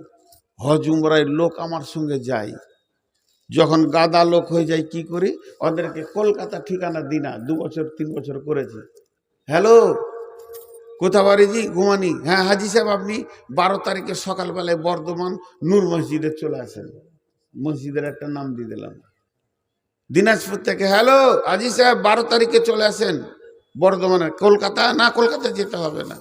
হজ উমরায় লোক আমার সঙ্গে যায়। যখন গাদা লোক হয়ে যায় কি করি, ওদেরকে কলকাতা ঠিকানা দিই না। 2 বছর 3 বছর করেছি। হ্যালো, কোথা বাড়ি? জি ঘুমানি। হ্যাঁ হাজি সাহেব, আপনি 12 তারিখে সকালবেলায় বর্ধমান নূর মসজিদে চলে আসেন। মসজিদের একটা নাম দিয়ে দিলাম। দিনাজপুর থেকে হ্যালো হাজি সাহেব, 12 তারিখে চলে আসেন বর্ধমানে। কলকাতা? না, কলকাতা যেতে হবে না।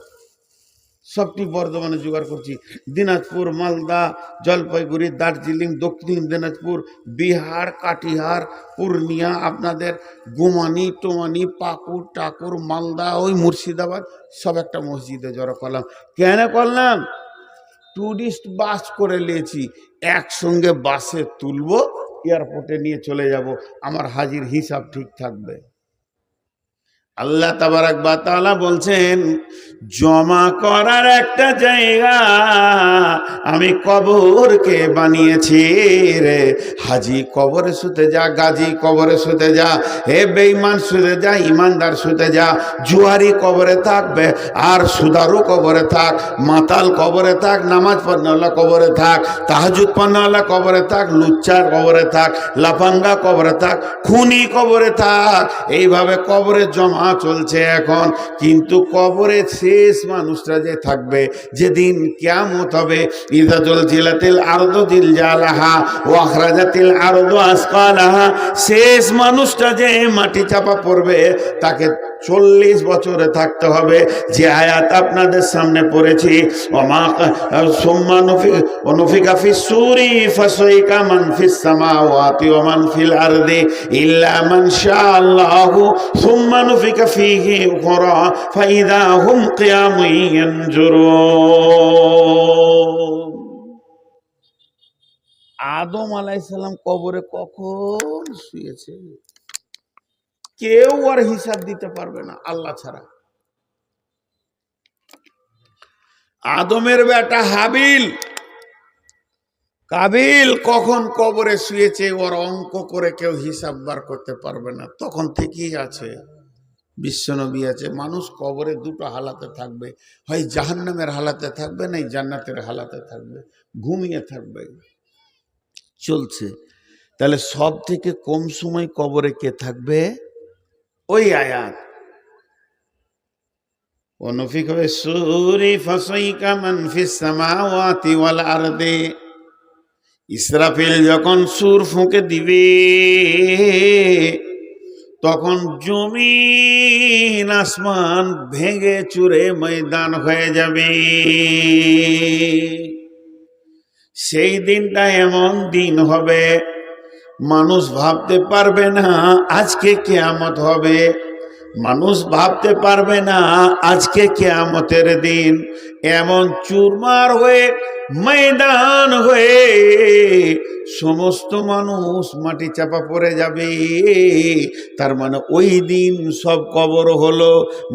সবটি বর্ধমানে জোগাড় করছি। দিনাজপুর, মালদা, জলপাইগুড়ি, দার্জিলিং, দক্ষিণ দিনাজপুর, বিহার, কাটিহার, পূর্ণিয়া, আপনাদের গোমানি টোমানি, পাকুর টাকুর, মালদা, ওই মুর্শিদাবাদ, সব একটা মসজিদে জড়ো করলাম। কেন করলাম? টুরিস্ট বাস করে নিয়েছি, একসঙ্গে বাসে তুলবো, এয়ারপোর্টে নিয়ে চলে যাব, আমার হাজির হিসাব ঠিক থাকবে। আল্লাহ তাবারাক ওয়া তাআলা বলছেন, জমা করার একটা জায়গা আমি কবরকে বানিয়েছি রে। হাজি কবরে শুতে যা, গাজী কবরে শুতে যা, হে বেঈমান শুতে যা, ইমানদার শুতে যা, জুয়ারি কবরে থাকবে, আর সুদারু কবরে থাক, মাতাল কবরে থাক, নামাজ পড়নেওয়ালা কবরে থাক, তাহাজ্জুদ পড়নেওয়ালা কবরে থাক, লুচ্চার কবরে থাক, লাফাঙ্গা কবরে থাক, খুনি কবরে থাক। এইভাবে কবরে জমা চলছে এখন। কিন্তু কবরে শেষ মানুষটা যে থাকবে, যেদিন কিয়ামত হবে, ইযা জুলজিলাতিল আরদু জিলজালাহা ওয়া আখরাজাতিল আরদু আসকালাহা, শেষ মানুষটা যে মাটি চাপা পড়বে, তাকে 40 বছরে থাকতে হবে। যে আয়াত আপনাদের সামনে পড়েছি, ওমা সুম্মা নুফিকা ফিস সূরি ফাসাইকা মান ফিস সামাওয়াতি ওয়া মান ফিল আরদি ইল্লা মান শাআল্লাহু সুম্মা নুফিকা ফীহি উখরা ফাইদা হুম কিয়ামুন ইয়ানজুরুন। আদম আলাইহিস সালাম কবরে কখন শুয়েছে, কেউ আর হিসাব দিতে পারবে না আল্লাহ ছাড়া। আদমের বেটা হাবিল, কাবিল কখন কবরে শুয়েছে, ওর অঙ্ক করে কেউ হিসাব বার করতে পারবে না, তখন থেকেই আছে। বিশ্বনবী আছে, মানুষ কবরে দুটো হালাতে থাকবে, হয় জাহান্নামের হালাতে থাকবে, নাই জান্নাতের হালাতে থাকবে, ঘুমিয়ে থাকবে, চলছে। তাহলে সব থেকে কম সময় কবরে কে থাকবে? ওই আয়াত, ونفخ في الصور فصعق من في السماوات والأرض। ইসরাফিল যখন সুর ফুঁকে দিবে, তখন জমিন আসমান ভেঙে চুরে ময়দান হয়ে যাবে। সেই দিনটা এমন দিন হবে, মানুষ ভাবতে পারবে না আজকে কিয়ামত হবে, মানুষ ভাবতে পারবে না আজকে কিয়ামতের দিন। এমন চুরমার হয়ে, ময়দান হয়ে সমস্ত মানুষ মাটি চাপা পড়ে যাবে। তার মানে ওই দিন সব কবর হলো,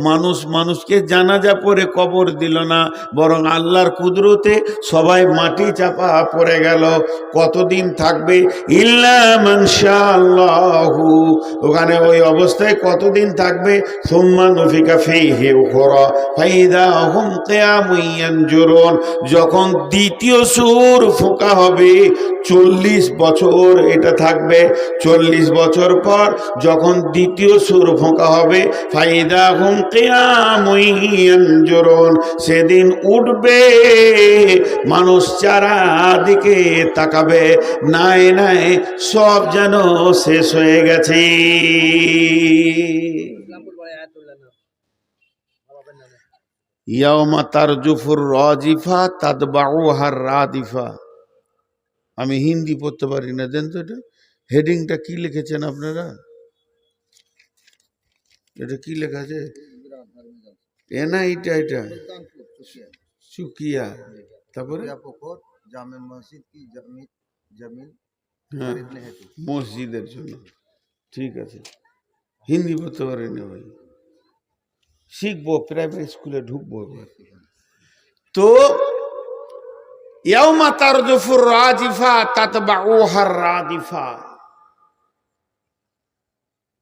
মানুষ মানুষকে জানাজা পড়ে কবর দিল না, বরং আল্লাহর কুদরতে সবাই মাটি চাপা পড়ে গেল। কতদিন থাকবে? ইল্লা মান শাআল্লাহু, ওখানে ওই অবস্থায় কতদিন থাকবে? সুম্মা নুফিকা ফীহি উখরা ফাইদা হুম কিয়ামুন ইয়ানজুরুন। যখন দ্বিতীয় সূর ফোঁকা হবে, 40 বছর এটা থাকবে। 40 বছর পর যখন দ্বিতীয় সূর ফোঁকা হবে, ফাইদা হুম কিয়ামুন ইয়ানজুরুন, সেদিন উঠবে মানুষ, চারদিকে তাকাবে, নাই নাই সব যেন শেষ হয়ে গেছে। ইয়াউমা তারজুফুর রাজিফা তাতবাউহার রাদিফা। আমি হিন্দি পড়তে পারি না, দেন তো এটা হেডিংটা কি লিখেছেন আপনারা? এটা কি লেখা আছে? এ না, এটা এটা সুকিয়া, তারপরে জামে মসজিদ কি জমিন, হ্যাঁ মসজিদের জন্য। ঠিক আছে, হিন্দি পড়তে পারিনি ভাই, শিখবো, প্রাইভেট স্কুলে ঢুকবো এবার। তো ইয়াউমা তারজুফুর রাজিফা তাতবাউহার রাদিফা,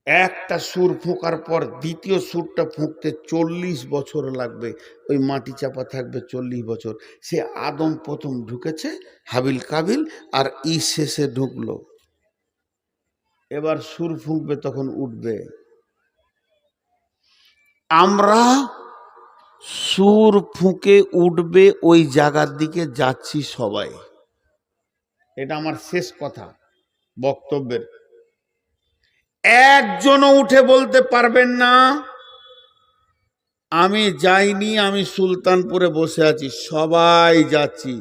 একটা সুর ফোঁকার পর দ্বিতীয় সুরটা ফুঁকতে 40 বছর লাগবে। ওই মাটি চাপা থাকবে 40 বছর। সে আদম প্রথম ঢুকেছে, হাবিল কাবিল, আর ই শেষে ঢুকলো। এবার সুর ফুঁকবে, তখন উঠবে। আমরা সুর ফুঁকে উঠবে ওই জায়গার দিকে যাচ্ছি সবাই। এটা আমার শেষ কথা বক্তব্যের। একজনও উঠে বলতে পারবেন না আমি যাইনি, আমি সুলতানপুরে বসে আছি, সবাই যাচ্ছি।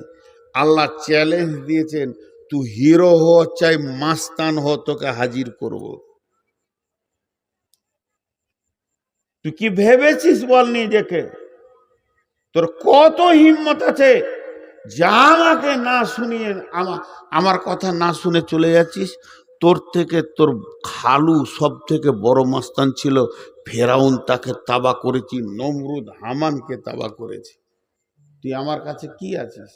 আল্লাহ চ্যালেঞ্জ দিয়েছেন, তুই হিরো হো চাই মাস্তান হো, তোকে হাজির করব। তুই কি ভেবেছিস বল নিজেকে? তোর কত হিম্মত আছে যা আমাকে না শুনিয়ে আমার কথা না শুনে চলে যাচ্ছিস? তোর থেকে তোর খালু সব থেকে বড় মাস্তান ছিল, ফেরাউন তাকে তাবা করেছি, নমরুদ হামানকে তাবা করেছি, তুই আমার কাছে কি আছিস?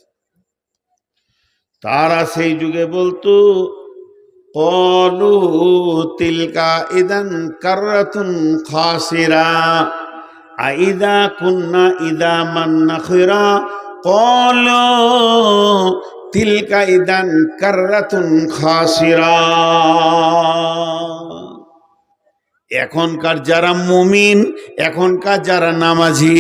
তারা সেই যুগে বলতো, কলু তিলকা ইদান কাররাতুন খাসিরা আইদা কুন্না ইদা মান নাখিরা, কলু তিলকা ইদান কাররাতুন খাসিরা। এখনকার যারা মুমিন, এখনকার যারা নামাজি,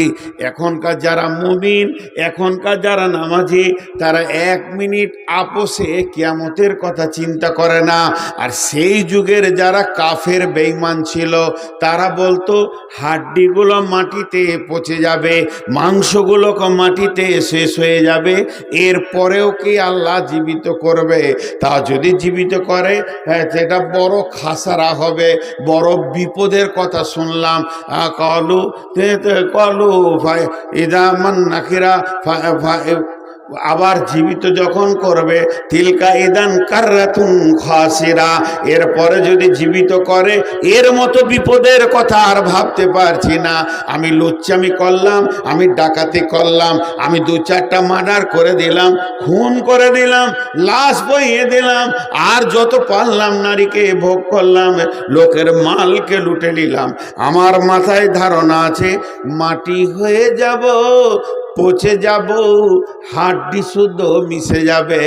এখনকার যারা মুমিন, এখনকার যারা নামাজি, তারা 1 মিনিট আপোষে কিয়ামতের কথা চিন্তা করে না। আর সেই যুগের যারা কাফের বেঈমান ছিল, তারা বলতো হাড্ডিগুলো মাটিতে পচে যাবে, মাংসগুলো মাটিতে শেষ হয়ে যাবে, এরপরেও কি আল্লাহ জীবিত করবে? তা যদি জীবিত করে, সেটা বড় খাসারা হবে, বড় বিপদের কথা শুনলাম। কলু কলু ভাই ইদা মান নাকিরা, আবার জীবিত যখন করবে, তিলকা ইদান কাররাতুন খাসিরা, এরপরে যদি জীবিত করে, এর মতো বিপদের কথা আর ভাবতে পারছি না। আমি লুচ্চামি করলাম, আমি ডাকাতি করলাম, আমি 2-4টা মার্ডার করে দিলাম, খুন করে দিলাম, লাশ বইয়ে দিলাম, আর যত পারলাম নারীকে ভোগ করলাম, লোকের মালকে লুটে নিলাম। আমার মাথায় ধারণা আছে মাটি হয়ে যাব, পচে যাব, হাড্ডি শুদ্ধ মিশে যাবে।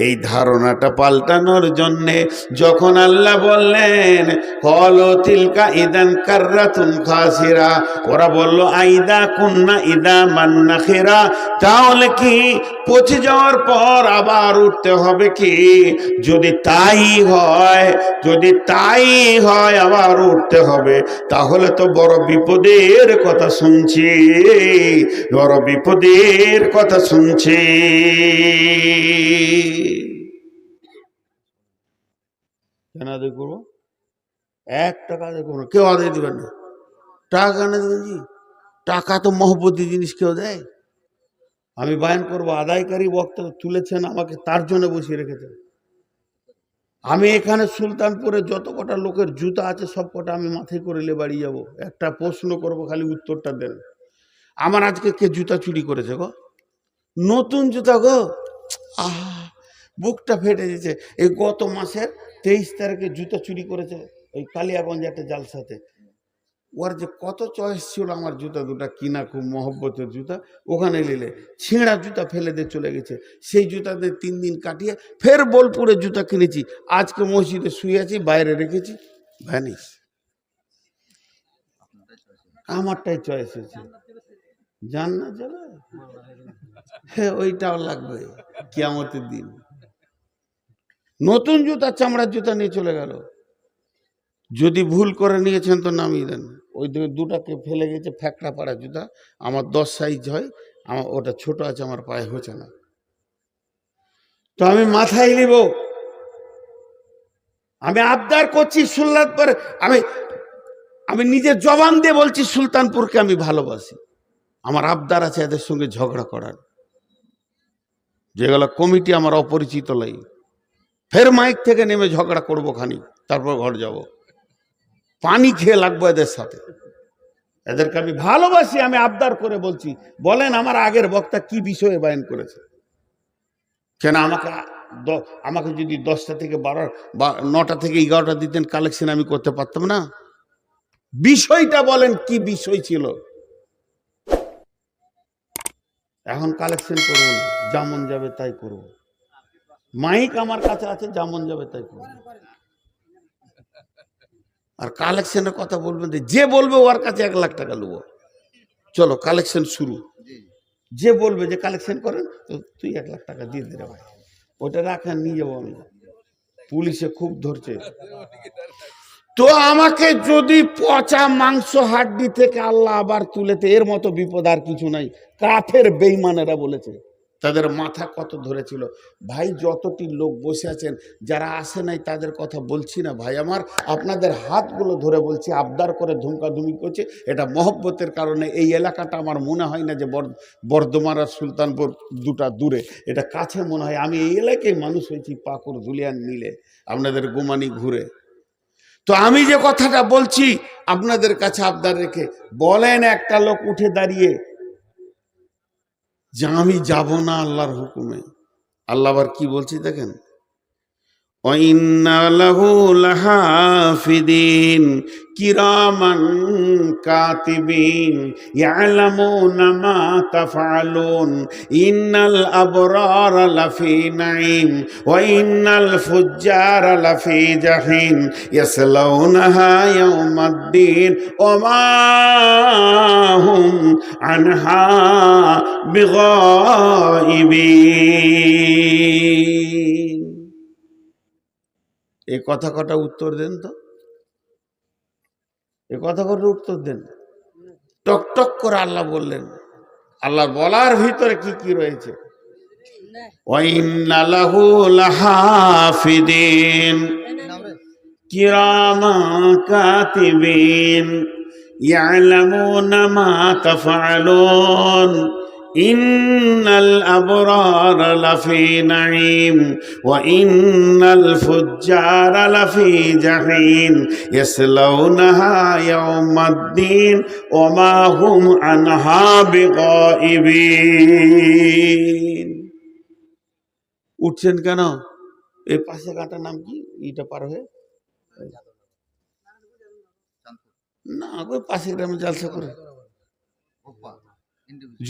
এই ধারণাটা পাল্টানোর জন্যে যখন আল্লাহ বললেন কলো তিলকা ইদান কাররাতুন খাসিরা, ওরা বলল আইদা কুন্না ইদা মান নাখিরা, তাহলে কি পচে যাওয়ার পর আবার উঠতে হবে কি? যদি তাই হয়, যদি তাই হয় আবার উঠতে হবে, তাহলে তো বড় বিপদের কথা শুনছি, বড় বিপদের কথা শুনছি। কেন আদায় করবো? 1 টাকা আদায় করবো, কেউ আদায় দেবেন না। টাকা না দেবেন জি, টাকা তো মহব্বতী জিনিস, কেউ দেয়? আমি বায়ান করবো, আদায়কারী বক্তা তুলেছেন আমাকে, তার জন্য বসিয়ে রেখেছেন। আমি এখানে সুলতানপুরে যত কটা লোকের জুতা আছে সব কটা আমি মাথায় করে নিয়ে বাড়ি যাবো। একটা প্রশ্ন করবো, খালি উত্তরটা দেন। আমার আজকে কে জুতা চুরি করেছে গো? নতুন জুতা গো, আহা বুকটা ফেটে গেছে। এই গত মাসের 23 তারিখে জুতা চুরি করেছে ওই কালিয়াগঞ্জ একটা জালসাতে। ওর যে কত চয়েস ছিল আমার জুতা দুটা কিনা, খুব মহব্বতের জুতা, ওখানে নিলে ছিঁড়া জুতা ফেলে দিয়ে চলে গেছে। সেই জুতাতে 3 দিন কাটিয়ে ফের বোলপুরে জুতা কিনেছি, আজকে মসজিদে শুয়ে আছি, বাইরে রেখেছি, ভ্যানিস। আমারটাই চয়েস হয়েছে, জান না চলে, হ্যাঁ ওইটাও লাগবে কিয়ামতের দিন। নতুন জুতা, চামড়ার জুতা নিয়ে চলে গেল। যদি ভুল করে নিয়েছেন তো নামিয়ে দেন। ওই দুটাকে ফেলে গেছে, ফ্যাকড়া পাড়া জুতা, আমার 10 সাইজ হয়, আমার ওটা ছোট আছে, আমার পায়ে হচ্ছে না। তো আমি মাথায় নিব, আমি আবদার করছি সুলতানপুর, আমি আমি নিজের জবান দিয়ে বলছি সুলতানপুরকে আমি ভালোবাসি। আমার আবদার আছে এদের সঙ্গে ঝগড়া করার, যেগুলো কমিটি আমার অপরিচিত লাই, ফের মাইক থেকে নেমে ঝগড়া করবো খানি, তারপর ঘর যাব, পানি খেয়ে লাগবো এদের সাথে। এদেরকে আমি ভালোবাসি, আমি আবদার করে বলছি। বলেন আমার আগের বক্তা কি বিষয়ে বয়ান করেছে? কেন আমাকে যদি 10টা থেকে 12 বা 9টা থেকে 11টা দিতেন, কালেকশন আমি করতে পারতাম না? বিষয়টা বলেন কি বিষয় ছিল? এখন কালেকশন করবো না, যেমন যাবে তাই করব। মাইক আমার কাছে আছে, যেমন যাবে তাই করব। আর কালেকশনের কথা বলবেন, যে বলবে ওর কাছে 1 লাখ টাকা নেবো। চলো কালেকশন শুরু। যে বলবে যে কালেকশন করেন, তো তুই 1 লাখ টাকা দিয়ে দে রে ভাই, ওটা রাখেন, নিয়ে যাবো আমি। পুলিশে খুব ধরছে। তো আমাকে যদি পচা মাংস হাড্ডি থেকে আল্লাহ আবার তুলেতে, এর মতো বিপদ আর কিছু নাই। কাফের বেঈমানেরা বলেছে, তাদের মাথা কত ধরেছিল। ভাই যতটি লোক বসে আছেন, যারা আসে নাই তাদের কথা বলছি না ভাই আমার, আপনাদের হাতগুলো ধরে বলছি, আবদার করে ধুমকাধুমি করছে। এটা মহব্বতের কারণে। এই এলাকাটা আমার মনে হয় না যে বর্ধমান আর সুলতানপুর দুটা দূরে, এটা কাছে মনে হয়। আমি এই এলাকায় মানুষ হয়েছি, পাকুর ধুলিয়ান মিলে, আপনাদের গোমানি ঘুরে। তো আমি যে কথাটা বলছি আপনাদের কাছে আবদার রেখে বলেন, একটা লোক উঠে দাঁড়িয়ে যে আমি যাব না আল্লাহর হুকুমে। আল্লাহ আবার কি বলছি দেখেন, وَإِنَّ لَهُ لَحَافِظِينَ كِرَامًا كَاتِبِينَ يَعْلَمُونَ مَا تَفْعَلُونَ إِنَّ الْأَبْرَارَ لَفِي نَعِيمٍ وَإِنَّ الْفُجَّارَ لَفِي جَحِيمٍ يَصْلَوْنَهَا يَوْمَ الدِّينِ وَمَا هُمْ عَنْهَا بِغَائِبِينَ। এই কথা কটা উত্তর দেন তো, এই কথা কটা উত্তর দেন। টক টক করে আল্লাহ বললেন। আল্লাহ বলার ভিতরে কি কি রয়েছে, ওয়াইন্না লাহু লাহাফিদিন কিরামা কাতিবিন ইয়ালামুনা মা তাফআলুন ইন্নাল আবরারা লাফি নাঈম ওয়া ইন্নাল ফুজ্জারা লাফি জাহিম ইয়াসলাউনাহা ইয়াউমাদ্দিন ওয়া মা হুম আনহা বিগাইবিন। উঠছেন কেন? এই পাশে কাটার নাম কি? এটা পার হয়ে না, ওই পাশে গ্রামে জালসা করে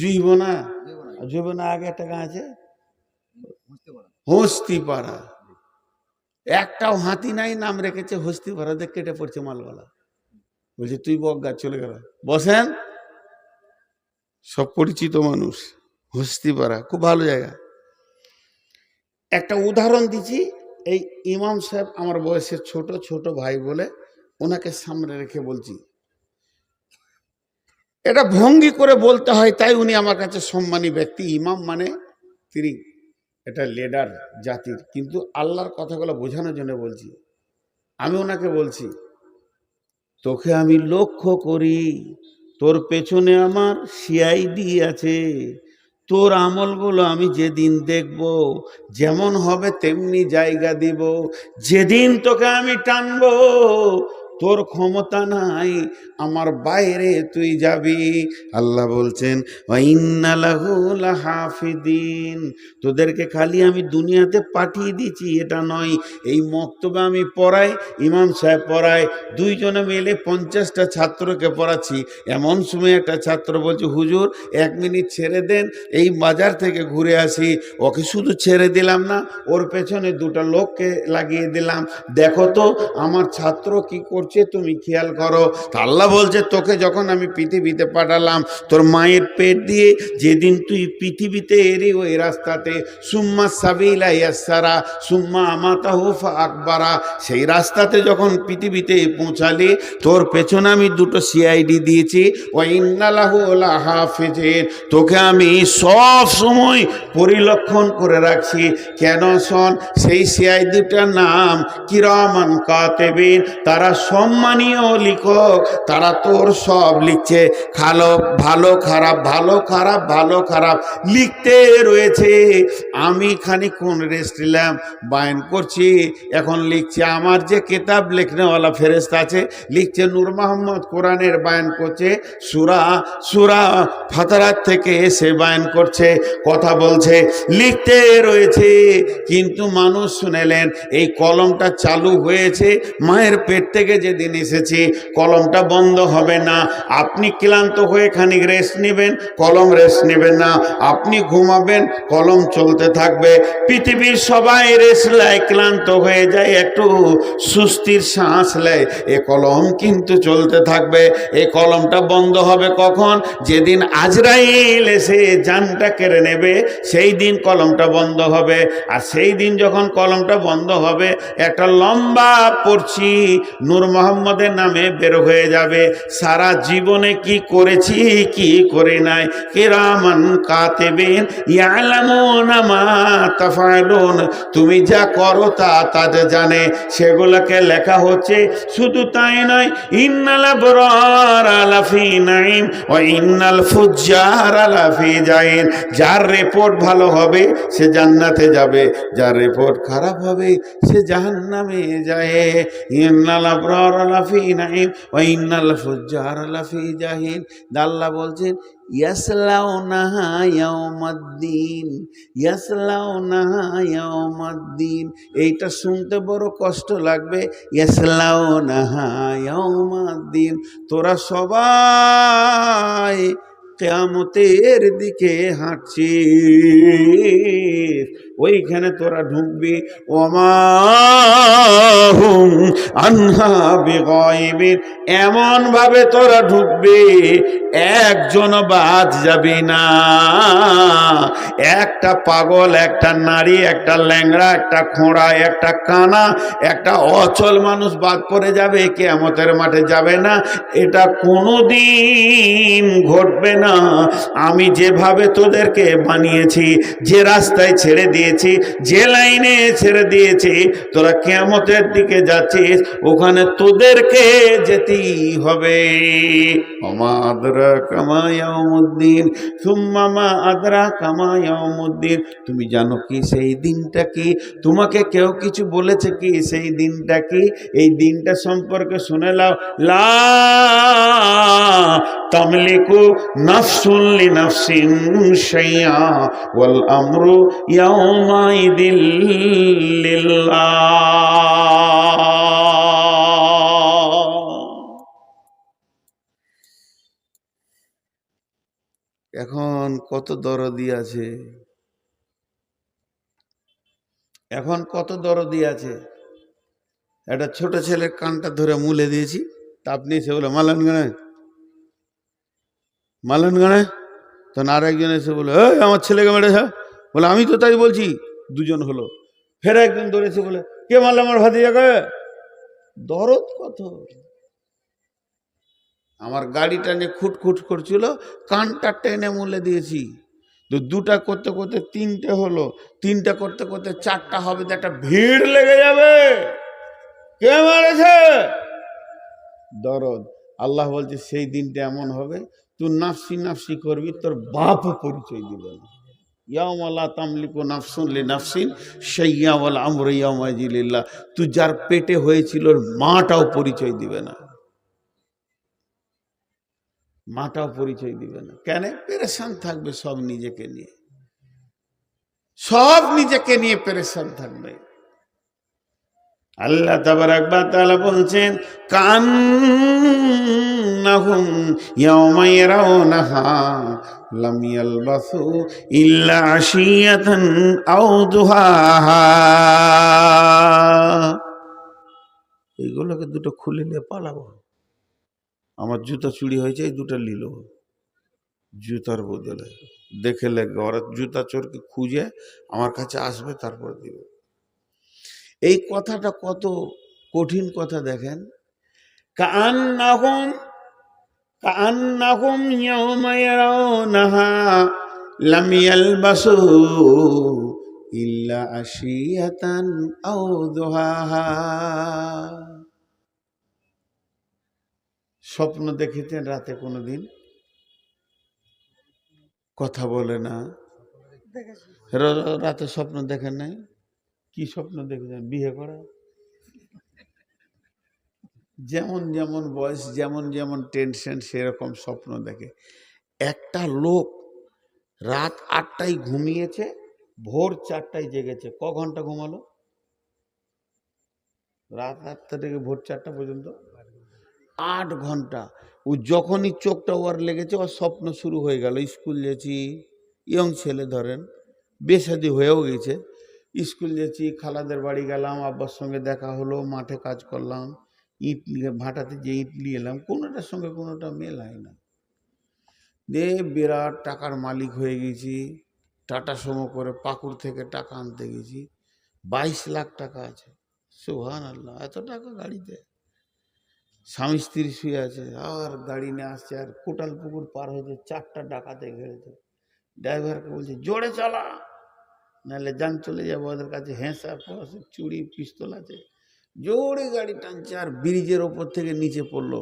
জীবনা জীবনা আগে একটা গাঁ আছে হস্তিপাড়া। একটাও হাতি নাই, নাম রেখেছে হস্তিপাড়া। দেখ কেটে পড়ছে মালওয়ালা, বলছে তুই বজ্ঞা, চলে গেল। বসেন, সব পরিচিত মানুষ। হস্তিপাড়া খুব ভালো জায়গা। একটা উদাহরণ দিচ্ছি। এই ইমাম সাহেব আমার বয়সের ছোট ছোট ভাই বলে ওনাকে সামনে রেখে বলছি। এটা ভঙ্গি করে বলতে হয়, তাই উনি আমার কাছে সম্মানী ব্যক্তি। ইমাম মানে তিনি এটা লিডার জাতির, কিন্তু আল্লাহর কথাগুলো বোঝানোর জন্য বলছি। আমি ওনাকে বলছি, তোকে আমি লক্ষ্য করি, তোর পেছনে আমার সিআইডি আছে। তোর আমলগুলো আমি যেদিন দেখব, যেমন হবে তেমনি জায়গা দিব। যেদিন তোকে আমি টানবো, তোর ক্ষমতা নাই, আমার বাইরে তুই যাবি। আল্লাহ বলছেন ওয়াইন্না লাহু লাহাফিদিন, তোদেরকে খালি আমি দুনিয়াতে পাঠিয়ে দিচ্ছি এটা নয়। এই মক্তবে আমি পড়াই, ইমাম সাহেব পড়ায়, দুইজনে মিলে 50টা ছাত্রকে পড়াচ্ছি। এমন সময় একটা ছাত্র বলছে, হুজুর 1 মিনিট ছেড়ে দেন, এই বাজার থেকে ঘুরে আসি। ওকে শুধু ছেড়ে দিলাম না, ওর পেছনে 2টা লোককে লাগিয়ে দিলাম। দেখো তো আমার ছাত্র কি করছে, তুমি খেয়াল করো। আল্লাহ বলছে, তোকে যখন আমি পৃথিবীতে পাঠালাম, তোর মায়ের পেট দিয়ে যেদিন তুই পৃথিবীতে এলি, ওই রাস্তাতে সুম্মা সাবিলা ইয়াসসারা সুম্মা আমাতাহু ফাআকবারা, সেই রাস্তাতে যখন পৃথিবীতে পৌঁছালি, তোর পেছনে আমি 2টো সিআইডি দিয়েছি। ওয়া ইন্না লাহু লাহাফিজিন, তোকে আমি সব সময় পরিলক্ষণ করে রাখছি। কেন শোন, সেই সিআইডিটার নাম কিরামান কাতিবিন, তারা সম্মানীয় লিখক। তারা তোর সব লিখছে, ভালো খারাপ, ভালো খারাপ, ভালো খারাপ লিখতে রয়েছে। আমি খানিকক্ষণ রেস্ট নিলাম, বায়ান করছি, এখন লিখছে। আমার যে কেতাব লেখনেওয়ালা ফেরেশতা আছে, লিখছে নূর মোহাম্মদ, কোরআনের বায়ান করছে। সূরা ফাতরাত থেকে এসে বায়ান করছে, কথা বলছে, লিখতে রয়েছে। কিন্তু মানুষ শুনেলেন, এই কলমটা চালু হয়েছে মায়ের পেট থেকে যেদিন এসেছি, কলমটা বন্ধ হবে না। আপনি ক্লান্ত হয়ে খানিক রেস্ট নেবেন, কলম রেস্ট নেবেন না। আপনি ঘুমাবেন, কলম চলতে থাকবে। পৃথিবীর সবাই রেস্ট নেয়, ক্লান্ত হয়ে যায়, একটু সুস্থির শ্বাস নেয়, এ কলম কিন্তু চলতে থাকবে। এই কলমটা বন্ধ হবে কখন? যেদিন আজরাইল এসে জানটা কেড়ে নেবে, সেই দিন কলমটা বন্ধ হবে। আর সেই দিন যখন কলমটা বন্ধ হবে, একটা লম্বা পড়ছি নূর মোহাম্মদের নামে বের হয়ে যাবে। সারা জীবনে কি করেছি কি করে নাই, কিরামান কাতিবিন ইয়ালামুনা মা তাফআলুন, তুমি যা করো তা তাদের জানে, সেগুলোকে লেখা হচ্ছে। শুধু তাই নয়, ইন্নাল আবরারা লাফি নাঈম ওয়া ইন্নাল ফুজ্জারা লাফি জাহিম, যার রিপোর্ট ভালো হবে সে জান্নাতে যাবে, যার রিপোর্ট খারাপ হবে সে জাহান্নামে যায়। ইন্নাল আবরারা লাফি নাঈম ওয়া ইন্নাল ফুজ্জারা লাফি জাহিম। আল্লাহ বলছেন ইয়াসলাউনাহা ইয়াউমাদ্দিন, ইয়াসলাউনাহা ইয়াউমাদ্দিন। এইটা শুনতে বড় কষ্ট লাগবে, ইয়াসলাউনাহা ইয়াউমাদ্দিন। তোরা সবাই কিয়ামতের দিকে হাঁটছিস, ওইখানে তোরা ঢুকবি। ওমা হুম আনহা বিগাইবিন, এমন ভাবে তোরা ঢুকবি একজন বাদ যাবি না। একটা পাগল, একটা নারী, একটা ল্যাংড়া, একটা খোঁড়া, একটা কানা, একটা অচল মানুষ বাদ পড়ে যাবে, কিয়ামতের মাঠে যাবে না। এটা কোনোদিন ঘটবে না। আমি যেভাবে তোদেরকে বানিয়েছি, যে রাস্তায় ছেড়ে দিয়েছি, যে লাইনে ছেড়ে দিয়েছি, তোরা কিয়ামতের দিকে যাচ্ছিস, ওখানে তোদেরকে যেতেই হবে। ওমা আদরাকা মা ইয়াউমুদ্দিন সুম্মা মা আদরাকা মা ইয়াউমুদ্দিন। তুমি জানো কি সেই দিনটা কি? তোমাকে কেউ কিছু বলেছে কি সেই দিনটা কি? এই দিনটা সম্পর্কে শুনে নাও। লা তামলিকু নাফসুন লিনাফসিন শাইআ ওয়াল আমরু ইয়াউমাইদিল লিল্লাহ। এখন কত দরদি আছে, এখন কত দরদি আছে। একটা ছোট ছেলের কানটা ধরে মুলে দিয়েছি, তা আপনি এসে বলে মালান গানে, মালান গানে। তখন আর একজন এসে বলে আমার ছেলেকে মেরেছে, বলে আমি তো তাই বলছি। দুজন হলো, ফের একজন ধরেছে, বলে কে মারল আমার ভাতিজাকে। দরদ কত। আমার গাড়িটা নিয়ে খুটখুট করছিল, কানটা টেনে মুলে দিয়েছি। তো দুটা করতে করতে তিনটে হলো, তিনটা করতে করতে চারটা হবে, তো একটা ভিড় লেগে যাবে। কে মারেছে? দরদ। আল্লাহ বলছে সেই দিনটা এমন হবে, তুই নাফসি নাফসি করবি, তোর বাপও পরিচয় দিবে না। ইয়াউমা লা তামলিকু নাফসুন লিনাফসিন শাইআ ওয়াল আমরু ইয়াউমাইযিন লিল্লাহ। তুই যার পেটে হয়েছিল মাটাও পরিচয় দিবে না, মাটাও পরিচয় দিবে না। কেন? পেরেশান থাকবে সব নিজেকে নিয়ে, সব নিজেকে নিয়ে পেরেশান থাকবে। আল্লাহ তাবারাক ওয়া তাআলা বলছেন কান্নাহুম ইয়াওমা ইয়ারাউনাহা লাম ইয়ালবাসু ইল্লা আশিয়াতান আও দুহাহা। এইগুলোকে দুটো খুলে নিয়ে পালাবো। আমার জুতা চুরি হয়েছে, এই দুটো নিল জুতার বদলে। দেখে লাগবে, ওরা জুতা চোরকে খুঁজে আমার কাছে আসবে, তারপর দিবে। এই কথাটা কত কঠিন কথা দেখেন। কান্নাহুম কান্নাহুম ইয়াওমা ইয়ারাউনাহা লাম ইয়ালবাসু ইল্লা আশিয়াতান আও দুহাহা। স্বপ্ন দেখেছেন রাতে কোনোদিন? কথা বলে না। রাতে স্বপ্ন দেখেন নাই? কি স্বপ্ন দেখেছেন? বিয়ে করা। যেমন যেমন বয়স, যেমন যেমন টেনশন, সেরকম স্বপ্ন দেখে। একটা লোক রাত 8টায় ঘুমিয়েছে, ভোর 4টায় জেগেছে। ক ঘন্টা ঘুমালো? রাত 8টা থেকে ভোর 4টা পর্যন্ত 8 ঘন্টা। ও যখনই চোখটা ওর লেগেছে, ওর স্বপ্ন শুরু হয়ে গেল। স্কুল যেছি, ইয়ং ছেলে ধরেন, বেশাদি হয়েও গেছে। স্কুল যেছি, খালাদের বাড়ি গেলাম, আব্বার সঙ্গে দেখা হলো, মাঠে কাজ করলাম, ইট নিয়ে ভাটাতে যে ইট নিয়ে এলাম, কোনোটার সঙ্গে কোনোটা মেল হয় না। দে বিরাট টাকার মালিক হয়ে গেছি। টাটা সমো করে পাকুড় থেকে টাকা আনতে গেছি, 22 লাখ টাকা আছে। সুবহানাল্লাহ, এত টাকা গাড়িতে। স্বামী স্ত্রী শুয়ে আছে, আর গাড়ি নিয়ে আসছে, আর কোটাল পুকুর পার হয়েছে, 4টা ডাকাতে ঘেরেছে। ড্রাইভারকে বলছে জোরে চালা, নাহলে যান চলে যাবো। ওদের কাছে হেঁসা পয়সা চুড়ি পিস্তল আছে। জোরে গাড়ি টানছে, আর ব্রিজের ওপর থেকে নিচে পড়লো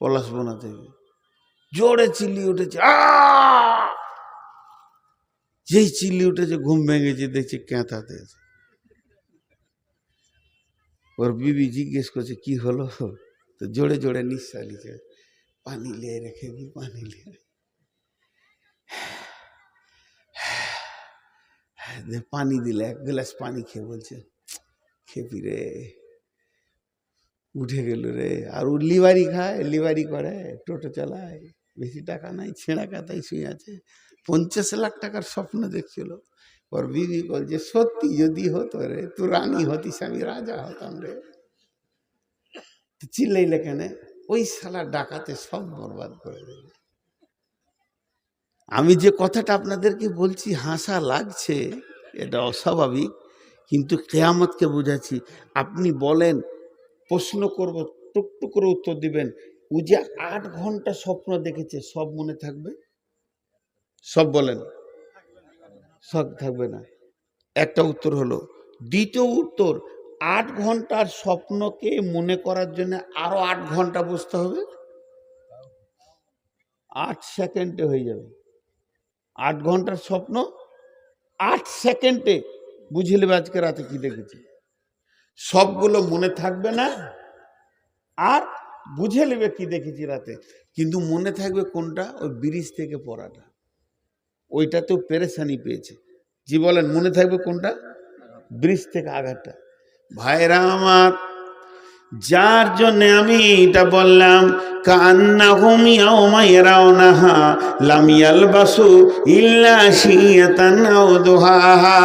পলাশবোনা থেকে। জোরে চিল্লি উঠেছে, যেই চিল্লি উঠেছে ঘুম ভেঙেছে, দেখছে ক্যাঁথাতে। ওর বিবি জিজ্ঞেস করছে কি হলো, তো জোরে জোরে নিঃশ্বাস নিচ্ছে, পানি লিয়ে রেখে দি, পানি লিয়ে। পানি দিলে, 1 গ্লাস পানি খেয়ে বলছে খেপি রে, উঠে গেল রে। আর ও লিভারি খায়, লিভারি করে, টোটো চালায়, বেশি টাকা নাই, ছেঁড়া কাতায় শুয়ে আছে। 50 লাখ টাকার স্বপ্ন দেখছিল। ওর বিবি বলছে সত্যি যদি হতো রে, তুই রানী হতিস, আমি রাজা হতাম রে। চিল্লাইলে কেন? ওই শালা ডাকাতে সব বরবাদ করে দিল। আমি যে কথাটা আপনাদেরকে বলছি হাসা লাগছে, এটা অস্বাভাবিক, কিন্তু কিয়ামতকে বুঝাচ্ছি। আপনি বলেন, প্রশ্ন করব, টুকটুক করে উত্তর দিবেন। ও যে 8 ঘন্টা স্বপ্ন দেখেছে, সব মনে থাকবে? সব বলেন, সব থাকবে না। একটা উত্তর হলো। দ্বিতীয় উত্তর, 8 ঘন্টার স্বপ্নকে মনে করার জন্য আরো 8 ঘন্টা বসতে হবে। 8 সেকেন্ডে হয়ে যাবে। 8 ঘন্টার স্বপ্ন 8 সেকেন্ডে বুঝে নেবে আজকে রাতে কি দেখেছি। সবগুলো মনে থাকবে না, আর বুঝে নেবে কি দেখেছি রাতে। কিন্তু মনে থাকবে কোনটা? ওই ব্রিজ থেকে পড়াটা, ওইটাতেও পেরেশানি পেয়েছে। জি বলেন, মনে থাকবে কোনটা? ব্রিজ থেকে আঘাতটা। ভাইরা আমার, যার জন্য আমি এটা বললাম, কান্নাহুম ইয়াওমা ইয়ারাউনাহা লাম ইয়ালবাসু ইল্লা শিয়াতান আও দুহাহা।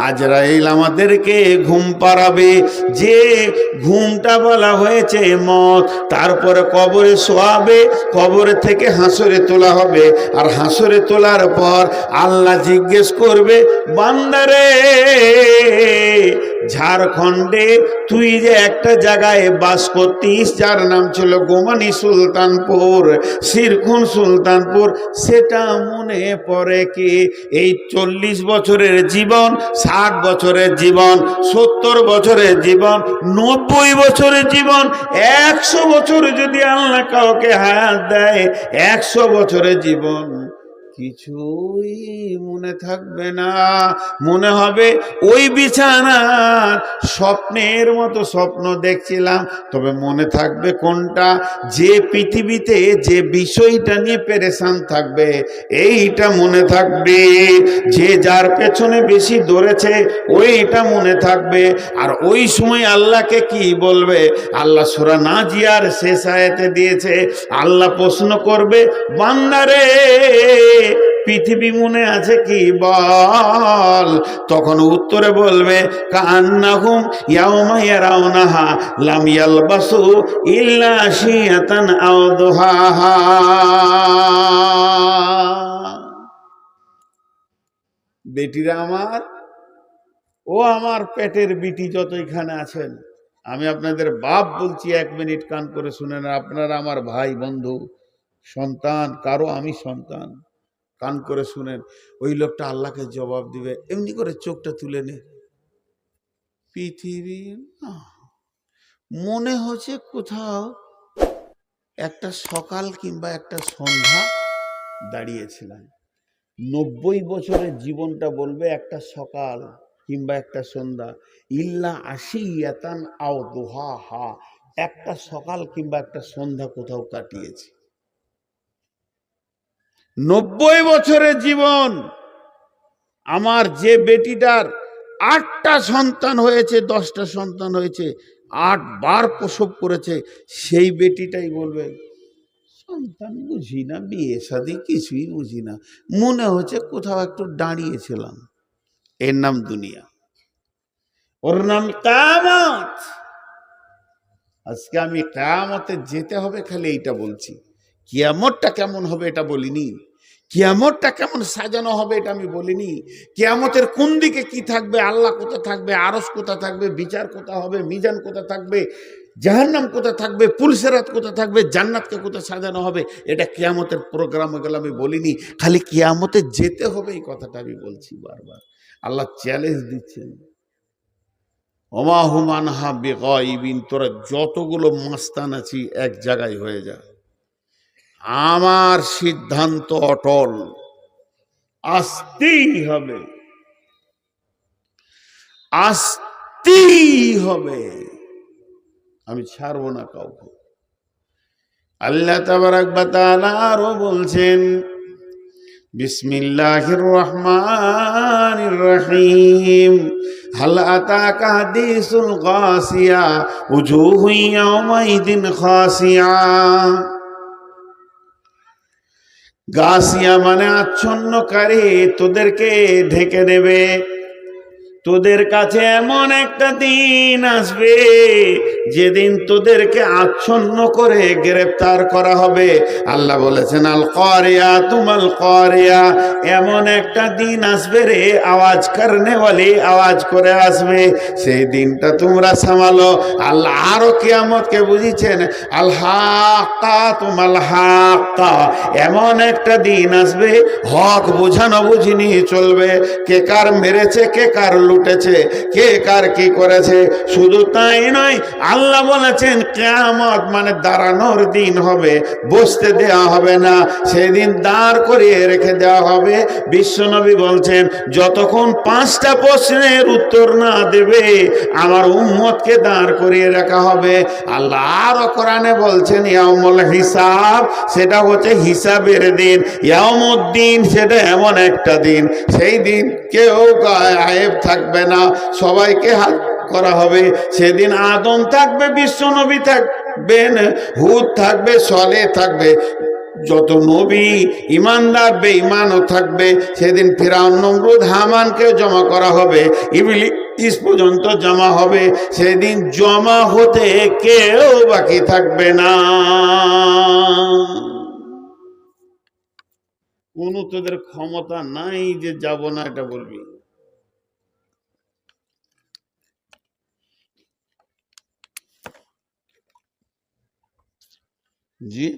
আজরাইল আমাদেরকে ঘুম পাড়াবে, যে ঘুমটা বলা হয়েছে মত। তারপরে কবরে শোয়াবে, কবরে থেকে হাসরে তোলা হবে, আর হাসরে তোলার পর আল্লাহ জিজ্ঞেস করবে, বান্দারে ঝাড়খণ্ডে তুই যে একটা জায়গায় বাস করতিস, যার নাম ছিল গোমানি সুলতানপুর, শিরকুন সুলতানপুর, সেটা মনে পড়ে কি? এই 40 বছরের জীবন, 60 বছরের জীবন, 70 বছরের জীবন, 90 বছরের জীবন, 100 বছর যদি আল্লাহ কাউকে হায়াত দেয়, 100 বছরের জীবন কিছুই মনে থাকবে না। মনে হবে ওই বিছানার স্বপ্নের মতো স্বপ্ন দেখছিলাম। তবে মনে থাকবে কোনটা? যে পৃথিবীতে যে বিষয়টা নিয়ে পেরেশান থাকবে, এইটা মনে থাকবে। যে যার পেছনে বেশি দৌড়েছে, ওইটা মনে থাকবে। আর ওই সময় আল্লাহকে কি বলবে? আল্লাহ সূরা নাজিয়ার শেষ আয়াতে দিয়েছে, আল্লাহ প্রশ্ন করবে, বান্দারে পৃথিবী মনে আছে কি বল? তখন উত্তরে বলবে, কান্নাহুম ইয়াওমা ইয়ারাউনাহা লাম ইয়ালবাসু ইল্লা শিয়াতান আও দুহাহা। বেটিরা আমার, ও আমার পেটের বিটি যত এখানে আছেন, আমি আপনাদের বাপ বলছি, 1 মিনিট কান করে শুনেন। আপনারা আমার ভাই, বন্ধু, সন্তান, কারো আমি সন্তান, কান করে শুনেন। ওই লোকটা আল্লাহকে জবাব দিবে, এমনি করে চোখটা তুলে নে। পৃথিবী মনে হচ্ছে কোথাও একটা সকাল কিংবা একটা সন্ধ্যা দাঁড়িয়েছিলাম। 90 বছরের জীবনটা বলবে একটা সকাল কিংবা একটা সন্ধ্যা। ইল্লা আশিয়াতান আও দুহাহা, একটা সকাল কিংবা একটা সন্ধ্যা কোথাও কাটিয়েছি। 90 বছরের জীবন। আমার যে বেটিটার 8টা সন্তান হয়েছে, 10টা সন্তান হয়েছে, 8 বার প্রসব করেছে, সেই বেটিটাই বলবে, সন্তান বুঝি না, বিয়ে শাদী কিছুই বুঝি না, মনে হচ্ছে কোথাও একটু দাঁড়িয়েছিলাম। এর নাম দুনিয়া, ওর নাম কিয়ামত। আজকে আমি কিয়ামতে যেতে হবে, খালি এইটা বলছি। কিয়ামতটা কেমন হবে এটা বলিনি, কিয়ামতটা কেমন সাজানো হবে এটা আমি বলিনি। কিয়ামতের কোন দিকে কি থাকবে, আল্লাহ কোথা থাকবে, আরশ কোথা থাকবে, বিচার কোথা হবে, মিজান কোথা থাকবে, জাহান্নাম কোথায় থাকবে, পুলসেরাত কোথায় থাকবে, জান্নাতকে কোথায় সাজানো হবে, এটা কিয়ামতের প্রোগ্রামে গেলে আমি বলিনি, খালি কিয়ামতে যেতে হবে এই কথাটা আমি বলছি বারবার। আল্লাহ চ্যালেঞ্জ দিচ্ছেন, ওমা হুম আনহা বিগাইবিন, তোরা যতগুলো মাস্তান আছি এক জায়গায় হয়ে যা, আমার সিদ্ধান্ত অটল, আসতেই হবে, আসতেই হবে, আমি ছাড়বো না কাউকে। আল্লাহ তাবারাক ওয়া তাআলা আরো বলছেন, বিসমিল্লাহির রহমানির রহিম, হাল আতাকা হাদিসুল গাসিয়া উজুহু ইয়াওমাইদিন খাসিয়া। গাসিয়া মানে আচ্ছন্নকারী, তোদেরকে ঢেকে দেবে। তোদের কাছে এমন একটা দিন আসবে যেদিন তোদেরকে আচ্ছন্ন করে গ্রেফতার করা হবে। আল্লাহ বলেছেন আল কারিয়া তুমাল কারিয়া, এমন একটা দিন আসবে রে, আওয়াজ করনে ওয়ালি আওয়াজ করে আসবে, সেই দিনটা তোমরা সামালো। আল্লাহ আরো কিয়ামতকে বুঝিয়েছেন আল হাক্কা তুমাল হাক্কা, এমন একটা দিন আসবে হক বোঝানো বুঝিনি চলবে, কে কার মেরেছে, কে কার উঠেছে, কে কার কি করেছে। শুধু তাই নয়, আল্লাহ বলেছেন কিয়ামত মানে দাঁড়ানোর দিন হবে, বসতে দেওয়া হবে না, সেদিন দাঁড় করিয়ে রেখে দেওয়া হবে। বিশ্বনবী বলছেন যতক্ষণ 5টা প্রশ্নের উত্তর না দেবে আমার উম্মতকে দাঁড় করিয়ে রাখা হবে। আল্লাহ আরো কোরআনে বলছেন ইয়াউমুল হিসাব, সেটা হচ্ছে হিসাবের দিন। ইয়াউমুদ্দিন সেটা এমন একটা দিন, সেই দিন কেউ গায়েব থাকবে না, সবাইকে হাত করা হবে। সেদিন আদম থাকবে, বিশ্বনবী থাকবেন, হুদ থাকবে, সলে থাকবে, যত নবী ইমানদার বেঈমানও থাকবে। সেদিন ফিরআউন, নমরুদ, হামানকে জমা করা হবে, ইবলিস পর্যন্ত জমা হবে। সেদিন জমা হতে কেউ বাকি থাকবে না। কোনো তোদের ক্ষমতা নাই যে যাব না এটা বলবি। জি,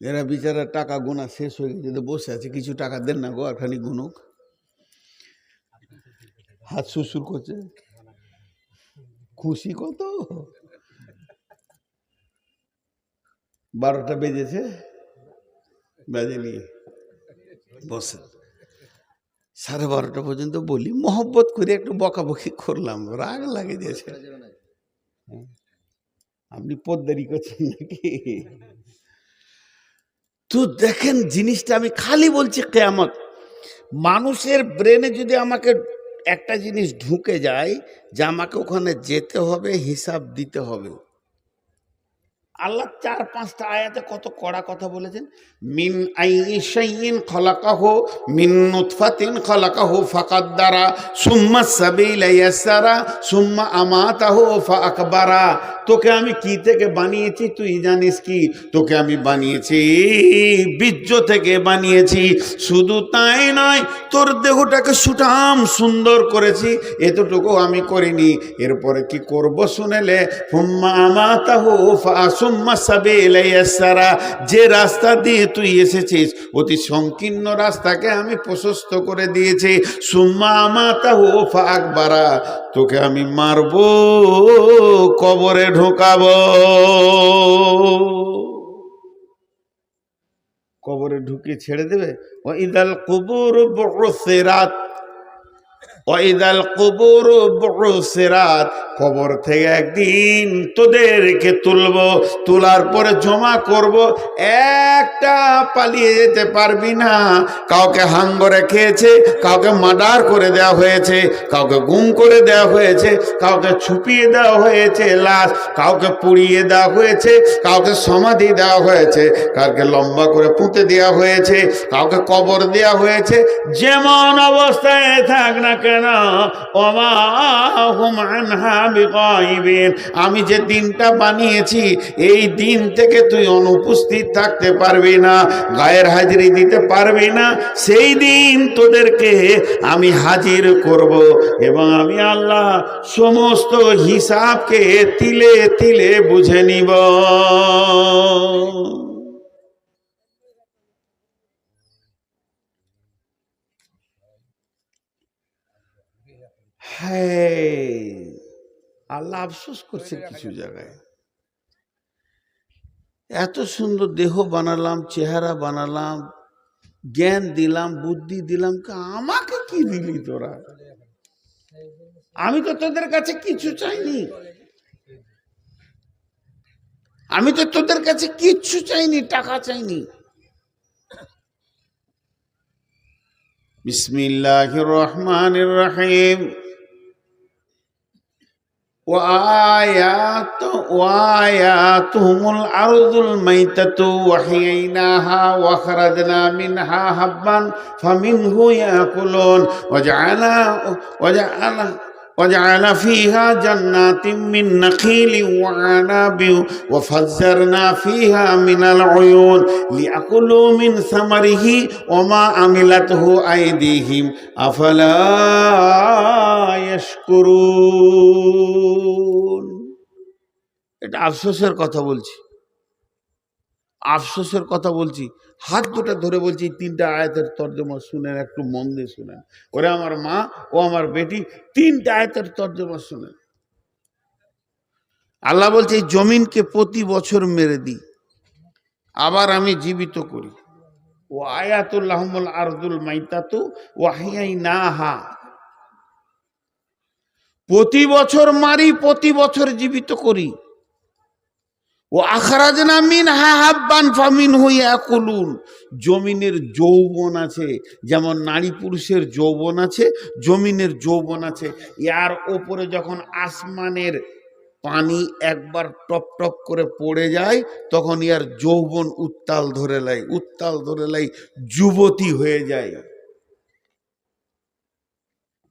এরা বিচারা টাকা গোনা শেষ হয়ে গেছে, বসে আছে, কিছু টাকা দেন না গো, আর খানি গুনুক। হাত সুসুর করছে, খুশি কত। 12টা বেজেছে, বাজেনি, বসে 12:30 পর্যন্ত বলি, মহব্বত করে একটু বকাবকি করলাম, রাগ লাগে দিয়েছে। আপনি পদ্মারি করছেন নাকি? তো দেখেন জিনিসটা, আমি খালি বলছি কিয়ামত। মানুষের ব্রেনে যদি আমাকে একটা জিনিস ঢুকে যায় যে আমাকে ওখানে যেতে হবে, হিসাব দিতে হবে। আল্লাহ 4-5টা আয়াতে কত কড়া কথা বলেছেন। মিন আইয়ি শাইইন খলাকাহু মিন নুতফাতিন খলাকাহু ফাকাদ্দারা সুম্মা সাবিলা ইয়াসসারা সুম্মা আমাতাহু ফাআকবারা। তোকে আমি কি থেকে বানিয়েছি তুই জানিস কি? তোকে আমি বানিয়েছি বীর্য থেকে বানিয়েছি। শুধু তাই নয়, তোর দেহটাকে সুঠাম সুন্দর করেছি, এতটুকু আমি করিনি। এরপরে কি করব শুনেলে, সুম্মা আমাতাহু সুম্মা সাবিলা ইয়াসসারা, যে রাস্তা দিয়ে তুই এসেছিস অতি সংকীর্ণ রাস্তাকে আমি প্রশস্ত করে দিয়েছি। সুম্মা আমাতাহু ফাআকবারা, তোকে আমি মারবো, কবরে ঢোকাবো। কবরে ঢুকে ছেড়ে দেবে। ওয়াইদাল কুবুর বুসিরাত, ওয়াইদাল কুবুর বুসিরাত, কবর থেকে একদিন তোদেরকে তুলবো, তোলার পরে জমা করব। একটা পালিয়ে যেতে পারবি না। কাউকে হাঙ্গরে খেয়েছে, কাউকে মার্ডার করে দেওয়া হয়েছে, কাউকে গুম করে দেওয়া হয়েছে, কাউকে ছুপিয়ে দেওয়া হয়েছে লাশ, কাউকে পুড়িয়ে দেওয়া হয়েছে, কাউকে সমাধি দেওয়া হয়েছে, কাউকে লম্বা করে পুঁতে দেওয়া হয়েছে, কাউকে কবর দেওয়া হয়েছে। যেমন অবস্থায় থাক না কেন দুনিয়া ওয়া মা হুম আনহা বিগাইবিন, আমি যে দিনটা বানিয়েছি এই দিন থেকে তুই অনুপস্থিত থাকতে পারবি না, গায়ের হাজিরি দিতে পারবি না। সেই দিন তোদেরকে আমি হাজির করব এবং আমি আল্লাহ সমস্ত হিসাবকে তিলে তিলে বুঝে নিব। হ্যাঁ, আল্লাহ আফসোস করছে কিছু জায়গায়। এত সুন্দর দেহ বানালাম, চেহারা বানালাম, জ্ঞান দিলাম, বুদ্ধি দিলাম, আমাকে কি দিলি তোরা? আমি তো তোদের কাছে কিছু চাইনি, আমি তো তোদের কাছে কিচ্ছু চাইনি, টাকা চাইনি। বিসমিল্লাহির রহমানির রহিম। وآياتهم الأرض الميتة وحييناها وأخرجنا منها حبا فمنه يأكلون وجعل فيها جنات من نخيل وعناب وفجرنا فيها من العيون ليأكلوا من ثمره وما عملته أيديهم أفلا يشكرون। এটা আফসোসের কথা বলছি, আফসোসের কথা বলছি। হাত দুটো ধরে বলছি, তিনটা আয়াতের তর্জমা শুনেন, একটু মন দিয়ে শুনেন। ওরে আমার মা ও আমার বেটি, তিনটা আয়াতের তর্জমা শুনেন। আল্লাহ বলছে এই জমিনকে প্রতি বছর মেরে দিই, আবার আমি জীবিত করি। ও আয়াতুল্লাহুল আরদুল মাইতাতু ওয়াহিয়াইনাহা, প্রতি বছর মারি, প্রতি বছর জীবিত করি। ও আখরাজনা মিনহা হাব্বান ফামিনহু ইয়াকুলুন, জমিনের যৌবন আছে, যেমন নারী পুরুষের যৌবন আছে, জমিনের যৌবন আছে। ইয়ার ওপরে যখন আসমানের পানি একবার টপ টপ করে পড়ে যায়, তখন ইয়ার যৌবন উত্তাল ধরে লাই, উত্তাল ধরে লাই, যুবতী হয়ে যায়।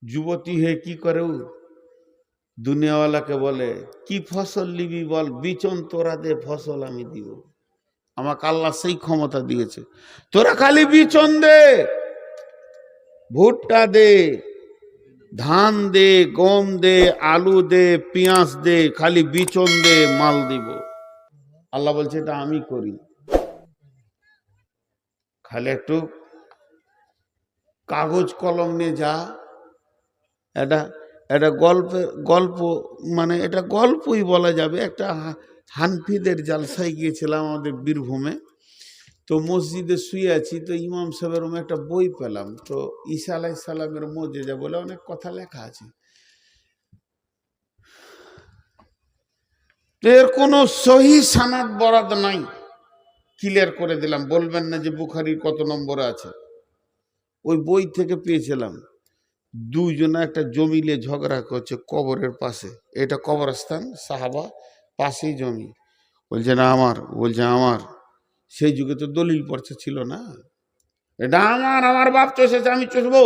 যুবতী হয়ে কি করে? দুনিয়াওয়ালাকে বলে কি ফসল নিবি বল, বিচন তোরা দে, ফসল আমি দিব। আমাকে আল্লাহ সেই ক্ষমতা দিয়েছে, তোরা খালি বিচন দে, ভুট্টা দে, ধান দে, গম দে, আলু দে, পেঁয়াজ দে, খালি বিচন দে, মাল দিব। আল্লাহ বলছে এটা আমি করি, খালি একটু কাগজ কলম নিয়ে যা। এটা গল্প, মানে এটা গল্পই বলা যাবে। একটা হানফিদের জালসায় গিয়েছিলাম আমাদের বীরভূমে, তো মসজিদে শুয়ে আছি, তো ইমাম সাহেবের রুমে একটা বই পেলাম, তো ঈসা আলাইহিস সালামের মুজিজা বলে অনেক কথা লেখা আছে। তো এর কোনো সহি সানাদ বরাদ নাই, ক্লিয়ার করে দিলাম, বলবেন না যে বুখারীর কত নম্বরে আছে। ওই বই থেকে পেয়েছিলাম। দুইজনে একটা জমিলে ঝগড়া করছে কবরের পাশে, এটা কবরস্থান, সাহাবা, পাশেই জমি। বলছে না আমার, বলছে আমার। সেই যুগে তো দলিল পর্চা ছিল না, এটা আমার, আমার বাপ চষেছে আমি চষবো।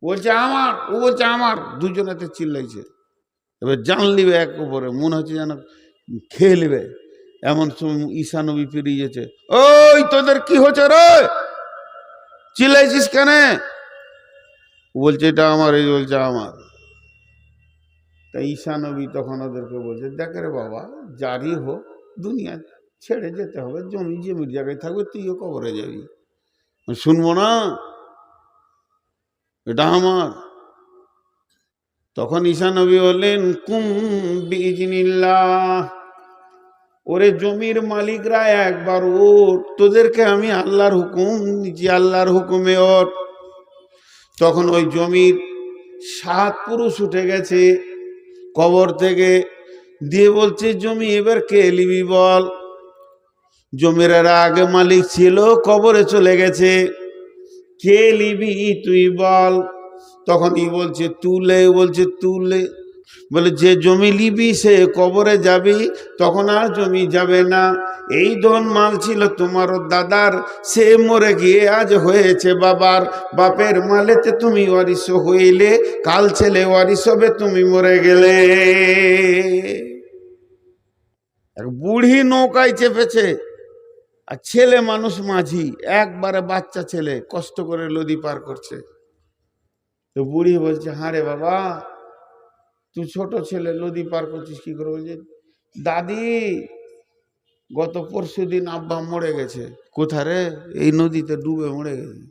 বলছে আমার, ও বলছে আমার, দুজনেতে চিল্লাইছে। এবার জান লিবে এক উপরে, মনে হচ্ছে যেন খেয়ে নেবে। এমন সময় ঈসা নবী পেরিয়ে যেছে, ওই তোদের কি হচ্ছে রে, চিল্লাইছিস কেন? বলছে এটা আমার, এই বলছে আমার। তা ঈসা নবী তখন ওদেরকে বলছে, দেখ রে বাবা, যারই হোক দুনিয়া ছেড়ে যেতে হবে, জমি জমির জায়গায় থাকবে, তুইও কবরে যাবি। শুনবো না, এটা আমার। তখন ঈসা নবী বললেন কুম বিইজনিল্লাহ, ওরে জমির মালিকরা একবার ওঠ, তোদেরকে আমি আল্লাহর হুকুম দিচ্ছি, আল্লাহর হুকুমে ওঠ। তখন ওই জমির 7 পুরুষ উঠে গেছে কবর থেকে, দিয়ে বলছে জমি এবার কে লিবি বল। জমির আগে মালিক ছিল, কবরে চলে গেছে, কে লিবি তুই বল। তখন ই বলছে তুলে, বলছে তুলে, বলে যে জমি লিবি সে কবরে যাবি, তখন আর জমি যাবে না। এই ধন মাল ছিল তোমার দাদার, সে মরে গিয়ে আজ হয়েছে বাবার। বাপের মালেতে তুমি ওয়ারিশ হইলে, কাল ছেলে ওয়ারিশ হবে তুমি মরে গেলে। এক বুড়ি নৌকায় চেপেছে, আর ছেলে মানুষ মাঝি, একবারে বাচ্চা ছেলে কষ্ট করে নদী পার করছে। তো বুড়ি বলছে, হ্যাঁ রে বাবা, তুই ছোট ছেলে নদী পার করছিস কি করে? বলছে, দাদি গত পরশু দিন আব্বা মরে গেছে। কোথা রে? এই নদীতে ডুবে মরে গেছে।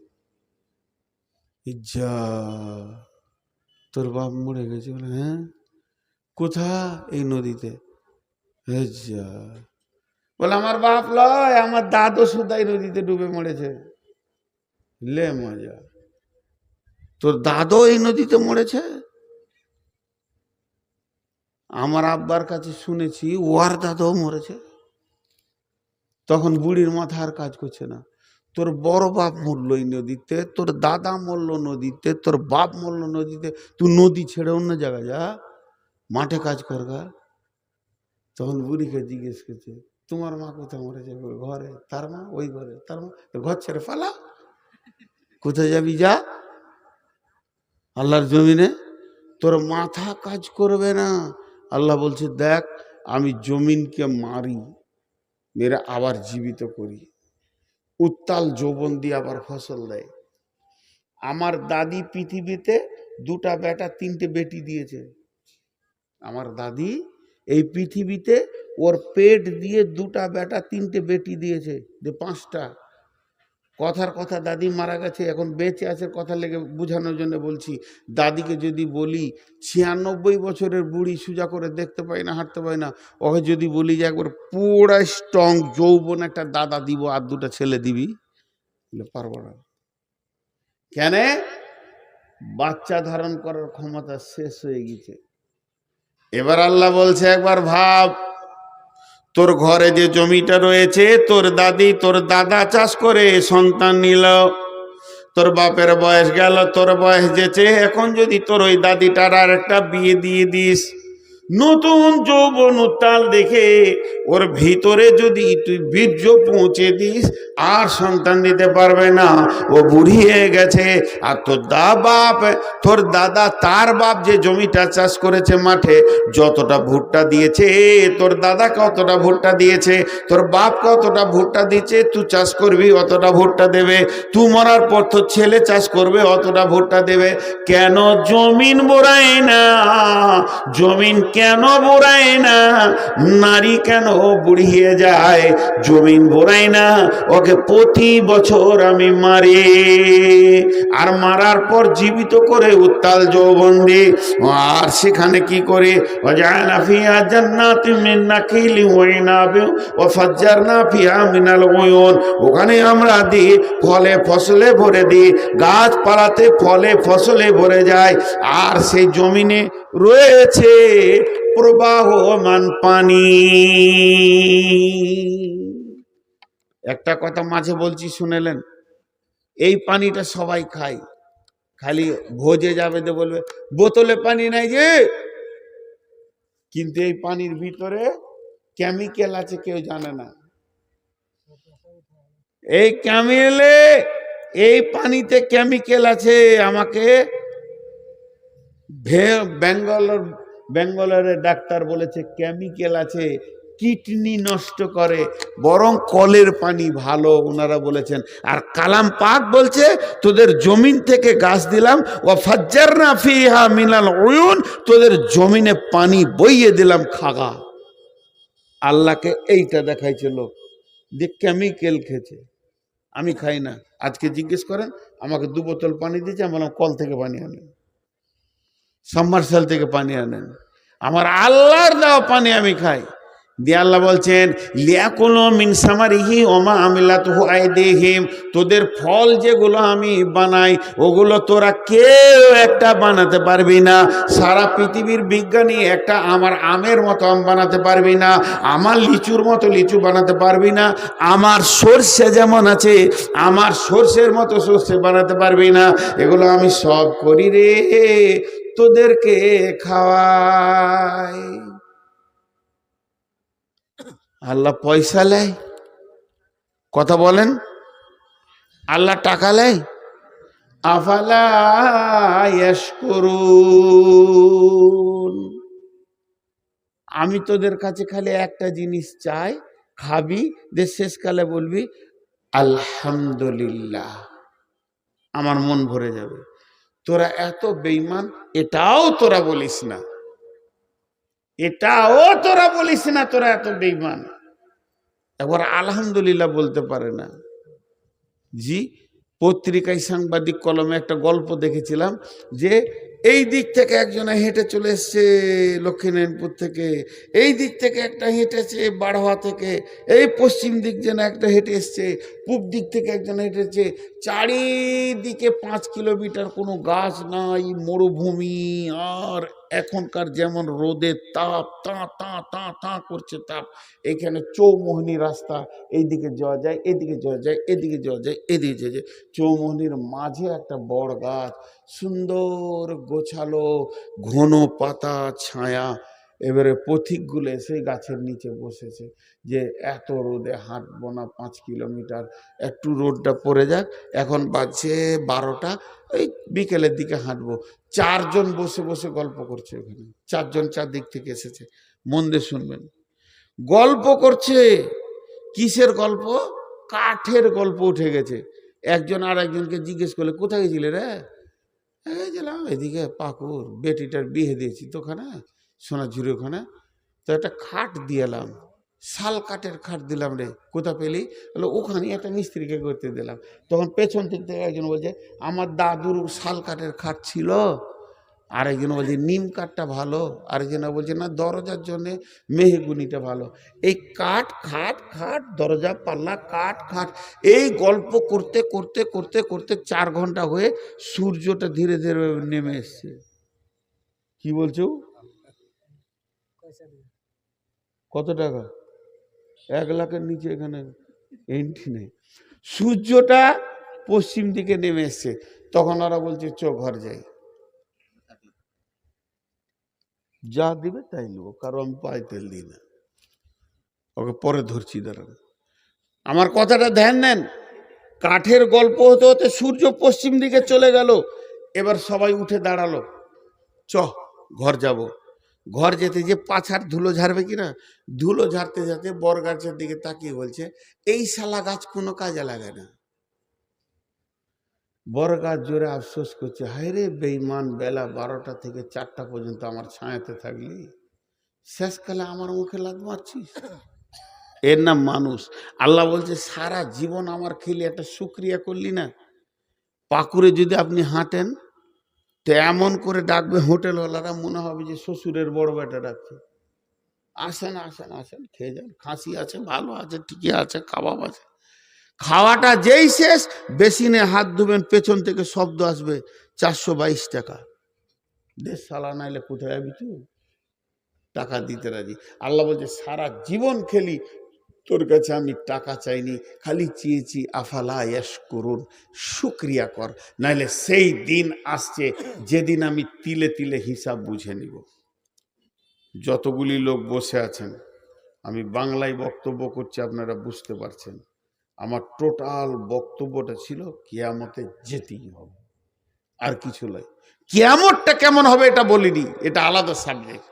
যা, তোর বাপ মরে গেছে? বলে হ্যাঁ। কোথা? এই নদীতে। যা, বলে আমার বাপ লয়, আমার দাদু সুদাই নদীতে ডুবে মরেছে। লে মজা, তোর দাদু এই নদীতে মরেছে? আমার আব্বার কাছে শুনেছি ওর দাদাও মরেছে। তখন বুড়ির মাথা আর কাজ করছে না। তোর বড় বাপ মরল এই নদীতে, তোর দাদা মরল নদীতে, তোর বাপ মরল নদীতে, তুই নদী ছেড়ে অন্য জায়গায় যা, মাঠে কাজ কর গা। তখন বুড়িকে জিজ্ঞেস করছে, তোমার মা কোথায় মরেছে? ঘরে। তার মা? ওই ঘরে। তার মা? ঘর ছেড়ে পালা, কোথায় যাবি যা, আল্লাহর জমিনে। তোর মাথা কাজ করবে না। আল্লাহ বলছে, দেখ আমি জমিনকে মারি, মেরে আবার জীবিত করি, উত্তাল যৌবন দিয়ে আবার ফসল দেয়। আমার দাদি পৃথিবীতে 2টা বেটা 3টে বেটি দিয়েছে। আমার দাদি এই পৃথিবীতে ওর পেট দিয়ে 2টা বেটা 3টে বেটি দিয়েছে, 5টা। কথার কথা, দাদি মারা গেছে, এখন বেঁচে আছে কথা লেগে বোঝানোর জন্য বলছি। দাদিকে যদি বলি 96 বছরের বুড়ি, সোজা করে দেখতে পাই না, হাঁটতে পাই না, ওকে যদি বলি যে একবার পুরা স্ট্রং যৌবন একটা দাদা দিব আর 2টা ছেলে দিবি, পারবো না। কেন? বাচ্চা ধারণ করার ক্ষমতা শেষ হয়ে গেছে। এবার আল্লাহ বলছে, একবার ভাব, তোর ঘরে যে জমিটা রয়েছে, তোর দাদি তোর দাদা চাষ করে সন্তান নিল, তোর বাপের বয়স গেল, তোর বয়স যেছে, এখন যদি তোর ওই দাদিটার আর একটা বিয়ে দিয়ে দিস, নতুন যৌবন উত্তাল দেখে ওর ভিতরে যদি তুই বীর্য পৌঁছে দিস, আর সন্তান দিতে পারবে না, ও বুড়ি হয়ে গেছে। আর তোর দাদা তার বাপ যে জমিটা চাষ করেছে মাঠে, যতটা ভুট্টা দিয়েছে, তোর দাদা কতটা ভুট্টা দিয়েছে, তোর বাপ কতটা ভুট্টা দিয়েছে, তুই চাষ করবি অতটা ভুট্টা দেবে, তুই মরার পর তোর ছেলে চাষ করবে অতটা ভুট্টা দেবে। কেন জমিন বোরায় না? জমিন কেন বোরায় না? নারী কেন বুড়িয়ে যায়? জমিন বোরায় না, ওকে প্রতি বছর আমি মারি, আর মারার পর জীবিত করে উত্তাল যৌবন দিই। আর সেখানে কি করে? ওয়াজআলনা ফিহা জান্নাতিন মিন নাখিলিন ওয়া ইনাবিন ওয়া ফাজ্জারনা ফিহা মিনাল উয়ুন। ওখানে আমরা দিই ফলে ফসলে ভরে দিই, গাছপালাতে ফলে ফসলে ভরে যায়। আর সেই জমিনে রয়েছে প্রবাহমান পানি। একটা কথা মাঝে বলছি, শুনেলেন? এই পানিটা সবাই খায়, খালি ভোজে যাবে তো বলবে বোতলে পানি নাই যে, কিন্তু এই পানির ভিতরে কেমিক্যাল আছে, কেউ জানে না। এই পানিতে কেমিক্যাল আছে। আমাকে বেঙ্গালোরের ডাক্তার বলেছে কেমিক্যাল আছে, কিডনি নষ্ট করে, বরং কলের পানি ভালো, ওনারা বলেছেন। আর কালাম পাক বলছে, তোদের জমিন থেকে গাছ দিলাম, ওয়া ফাজ্জারনা ফিহা মিনাল উয়ুন, তোদের জমিনে পানি বইয়ে দিলাম, খাগা। আল্লাহকে এইটা দেখাইছে লোক, যে কেমিক্যাল খেয়েছে। আমি খাই না। আজকে জিজ্ঞেস করেন, আমাকে 2 বোতল পানি দিয়েছে, আমি বললাম কল থেকে পানি আনেন, সাবমার্শাল থেকে পানি আনেন, আমার আল্লাহর দেওয়া পানি আমি খাই। দিয়ে আল্লাহ বলছেন, লিয়াকুলু মিন সামারিহি ওয়া মা আমিলাতুহু আইদিহিম, তোদের ফল যেগুলো আমি বানাই, ওগুলো তোরা কেউ একটা বানাতে পারবি না। সারা পৃথিবীর বিজ্ঞানী একটা আমার আমের মতো আম বানাতে পারবি না, আমার লিচুর মতো লিচু বানাতে পারবি না, আমার সর্ষে যেমন আছে আমার সর্ষের মতো সর্ষে বানাতে পারবি না। এগুলো আমি সব করি রে তোদেরকে খাওয়াই। আল্লাহ পয়সা লেয়? কথা বলেন, আল্লাহ টাকা লেয়? আফালা ইয়াশকুরুন। আমি তোদের কাছে খালি একটা জিনিস চাই, খাবি, যে শেষকালে বলবি আলহামদুলিল্লাহ, আমার মন ভরে যাবে। তোরা এত বেঈমান, এটাও তোরা বলিস না, এটাও তোরা বলিস না, তোরা এত বেঈমান, একবার আলহামদুলিল্লাহ বলতে পারে না। জি, পত্রিকায় সাংবাদিক কলমে একটা গল্প দেখেছিলাম যে এই দিক থেকে একজনে হেঁটে চলে এসছে লক্ষ্মীনারায়ণপুর থেকে, এই দিক থেকে একটা হেঁটেছে বাড়োয়া থেকে, এই পশ্চিম দিক যেন একটা হেঁটে এসছে, পূব দিক থেকে একজন হেঁটেছে, চারিদিকে 5 কিলোমিটার কোনো গাছ নাই, মরুভূমি। আর এখনকার যেমন রোদের তাপ, তা তা তা তা করছে তাপ, এখানে চৌমোহনী রাস্তা, এইদিকে যাওয়া যায়, এদিকে যাওয়া যায়, এদিকে যাওয়া যায়, এদিকে যাওয়া যায়। চৌমোহনীর মাঝে একটা বড় গাছ, সুন্দর গোছালো ঘন পাতা ছায়া। এবারে পথিকগুলো সেই গাছের নিচে বসেছে যে এত রোদে হাঁটবো না 5 কিলোমিটার, একটু রোদটা পড়ে যাক, এখন বাজছে 12টা, এই বিকেলের দিকে হাঁটবো। 4 জন বসে বসে গল্প করছে ওখানে, 4 জন 4 দিক থেকে এসেছে। মন দিয়ে শুনবেন, গল্প করছে। কিসের গল্প? কাঠের গল্প উঠে গেছে। একজন আর একজনকে জিজ্ঞেস করলে, কোথায় গেছিলে রে? গেলাম এদিকে পাকুর, বেটিটার বিয়ে দিয়েছি তো ওখানে সোনাঝুরি, ওখানে তো একটা খাট দিয়ে এলাম, শাল কাঠের খাট দিলাম রে। কোথা পেলি? বলে ওখানে একটা মিস্ত্রিকে করতে দিলাম। তখন পেছন দিক থেকে একজন বলছে, আমার দাদুর শাল কাঠের খাট ছিল। আরেকজন বলছে নিম কাঠটা ভালো, আরেকজন বলছে না দরজার জন্য মেহগুনিটা ভালো। এই কাঠ খাট খাট, দরজা পাল্লা, কাঠ খাট, এই গল্প করতে করতে করতে করতে 4 ঘন্টা হয়ে সূর্যটা ধীরে ধীরে নেমে এসছে। কি বলছো? কত টাকা? 1 লাখের নিচে এখানে এন্ট্রি নেই। সূর্যটা পশ্চিম দিকে নেমে এসছে। তখন ওরা বলছে চো ঘর যাই, যা দিবে তাই নেবো, কারণ আমি পায়ে তেল দিই না। ওকে পরে ধরছি, দাঁড়ান, আমার কথাটা ধ্যান দেন। কাঠের গল্প হতে হতে সূর্য পশ্চিম দিকে চলে গেল। এবার সবাই উঠে দাঁড়ালো, চ ঘর যাব। ঘর যেতে যে পাছার ধুলো ঝাড়বে কিনা, ধুলো ঝাড়তে ঝাড়তে বর গাছের দিকে তাকিয়ে বলছে, এই শালা গাছ কোনো কাজে লাগে না। বড় গাছ জোরে আফসোস করছে, হায় রে বেঈমান, বেলা 12টা থেকে 4টা পর্যন্ত আমার ছায়াতে থাকলি, শেষকালে আমার মুখে লাথ মারছিস। এর নাম মানুষ। আল্লাহ বলছে সারা জীবন আমার খেলে একটা শুকরিয়া করলি না। পাকুড়ে যদি আপনি হাঁটেন তো এমন করে ডাকবে হোটেলওয়ালারা, মনে হবে যে শ্বশুরের বড় বেটা ডাকছে, আসেন আসেন আসেন খেয়ে যান, খাসি আছে, ভালো আছে, ঠিকই আছে, কাবাব আছে। খাওয়াটা যেই শেষ, বেসিনে হাত ধুবেন, পেছন থেকে শব্দ আসবে 422 টাকা। দেশ সালা নাইলে কোথায় যাবি তুই? টাকা দিতে রাজি। আল্লাহ বলছে সারা জীবন খেলি, তোর কাছে আমি টাকা চাইনি, খালি চেয়েছি আফালা ইয়াশকুরুন, শুকরিয়া কর, নাইলে সেই দিন আসছে যেদিন আমি তিলে তিলে হিসাব বুঝে নিব। যতগুলি লোক বসে আছেন, আমি বাংলায় বক্তব্য করছি, আপনারা বুঝতে পারছেন। আমার টোটাল বক্তব্যটা ছিল কিয়ামতে যেতেই হবে, আর কিছু নয়। কিয়ামতটা কেমন হবে এটা বলিনি, এটা আলাদা সাবজেক্ট।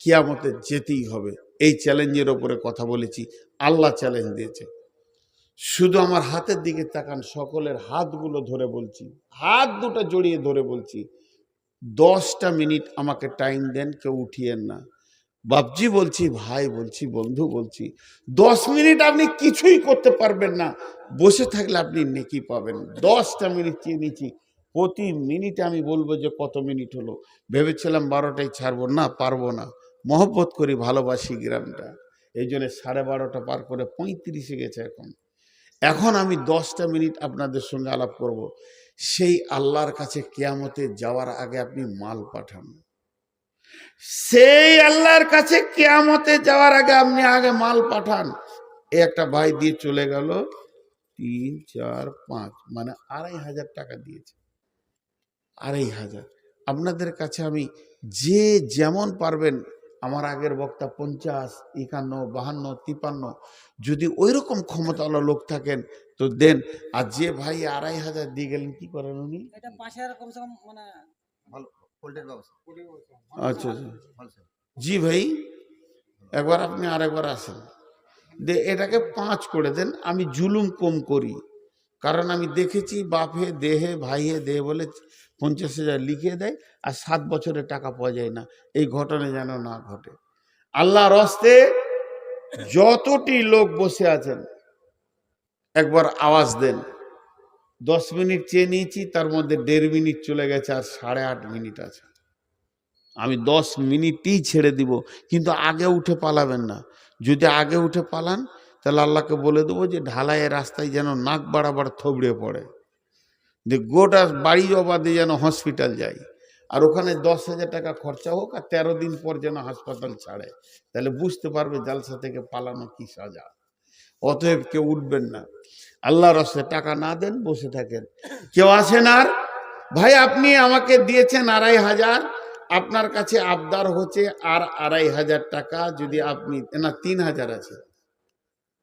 কিয়ামতে যেতেই হবে, এই চ্যালেঞ্জের ওপরে কথা বলেছি। আল্লাহ চ্যালেঞ্জ দিয়েছে। শুধু আমার হাতের দিকে তাকান, সকলের হাতগুলো ধরে বলছি, হাত দুটো জড়িয়ে ধরে বলছি, 10টা মিনিট আমাকে টাইম দেন, কেউ উঠিয়েন না। বাপজি বলছি, ভাই বলছি, বন্ধু বলছি, 10 মিনিট আপনি কিছুই করতে পারবেন না, বসে থাকলে আপনি নেকি পাবেন। 10টা মিনিট চেয়ে নিচ্ছি, প্রতি মিনিটে আমি বলবো যে কত মিনিট হলো। ভেবেছিলাম 12টায় ছাড়বো, না পারবো না, মহব্বত করি, ভালোবাসি গ্রামটা, এই জন্য 12:30 পার করে 35-এ গেছে এখন। এখন আমি 10টা মিনিট আপনাদের সঙ্গে আলাপ করব। সেই আল্লাহর কাছে কিয়ামতে যাওয়ার আগে আপনি মাল পাঠান। সেই আল্লাহর কাছে কিয়ামতে যাওয়ার আগে আপনি আগে মাল পাঠান। এই একটা ভাই দিয়ে চলে গেল 3, 4, 5, মানে 2500 টাকা দিয়েছে, 2500। আপনাদের কাছে আমি যে যেমন পারবেন, আমার আগের বক্তা 50, 51, 52, 53, যদি ওই রকম ক্ষমতাওয়ালা লোক থাকেন তো দেন। আর যে ভাই 2500 দিয়ে গেলেন, কি করেন উনি? আচ্ছা আচ্ছা, জি ভাই, একবার আপনি আরেকবার আসেন, দে এটাকে 5 করে দেন। আমি জুলুম কম করি, কারণ আমি দেখেছি বাপে দেহে ভাইয়ে দেহে বলে 50,000 লিখিয়ে দেয়, আর 7 বছরের টাকা পাওয়া যায় না। এই ঘটনা যেন না ঘটে। আল্লাহর হস্তে যতটি লোক বসে আছেন একবার আওয়াজ দেন। 10 মিনিট চেয়ে নিয়েছি, তার মধ্যে 1.5 মিনিট চলে গেছে, আর 8.5 মিনিট আছে। আমি 10 মিনিটই ছেড়ে দিব, কিন্তু আগে উঠে পালাবেন না। যদি আগে উঠে পালান তাহলে আল্লাহকে বলে দেবো যে ঢালাইয়ের রাস্তায় যেন নাক বাড়াবার থবড়ে পড়ে, যে গোটা বাড়ি অবাধে যেন হসপিটাল যায়, আর ওখানে 10,000 টাকা খরচা হোক, আর 13 দিন পর যেন হাসপাতাল ছাড়ে। তাহলে বুঝতে পারবে জালসা থেকে পালানো কি সাজা। অতএব কেউ উঠবেন না, আল্লাহর রাস্তায় টাকা না দেন, বসে থাকেন। কেউ আসেন আর ভাই আপনি আমাকে দিয়েছেন 2,500, আপনার কাছে আবদার হচ্ছে আর 2,500 টাকা, যদি আপনি না 3,000 আছে,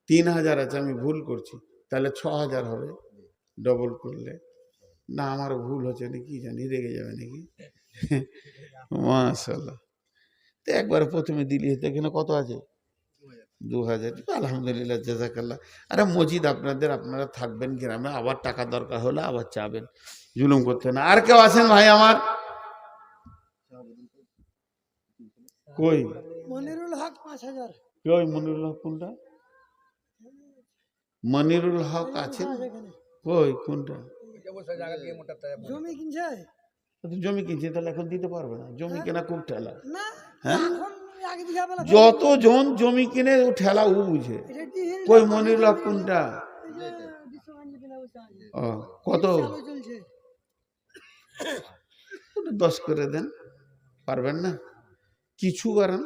3,000 আছে, আমি ভুল করছি, তাহলে 6,000 হবে ডবল করলে। না আমার ভুল হচ্ছে নাকি জানি, রেগে যাবে নাকি? মাশাআল্লাহ। তো একবার প্রথমে দিলি হতো, এখানে কত আছে? 2,000। আলহামদুলিল্লাহ, জাযাকাল্লাহ। আরে মসজিদ আপনাদের, আপনারা থাকবেন গ্রামে, আবার টাকা দরকার হলে আবার চাবেন, জুলুম করতে না। আর কেউ আছেন ভাই আমার? কই মনিরুল হক 5,000। কই মনিরুল হক কোনটা? মনিরুল হক আছেন কই? কোনটা? জমি কিনছে। জমি কিনছে, তাহলে এখন দিতে পারবে না। জমি কেনা খুব ঠেলা। না, হ্যাঁ, এখন আগে বিঘা বেলা যতজন জমি কিনে ও ঠেলা ও বুঝে। এটা ডিহিল কই মনিরুল হক কোনটা? এই যে বিশ্ববাণী কিনা বসে আছে। ও কত? চালু চলছে। 10 করে দেন, পারবেন না? কিছু করেন,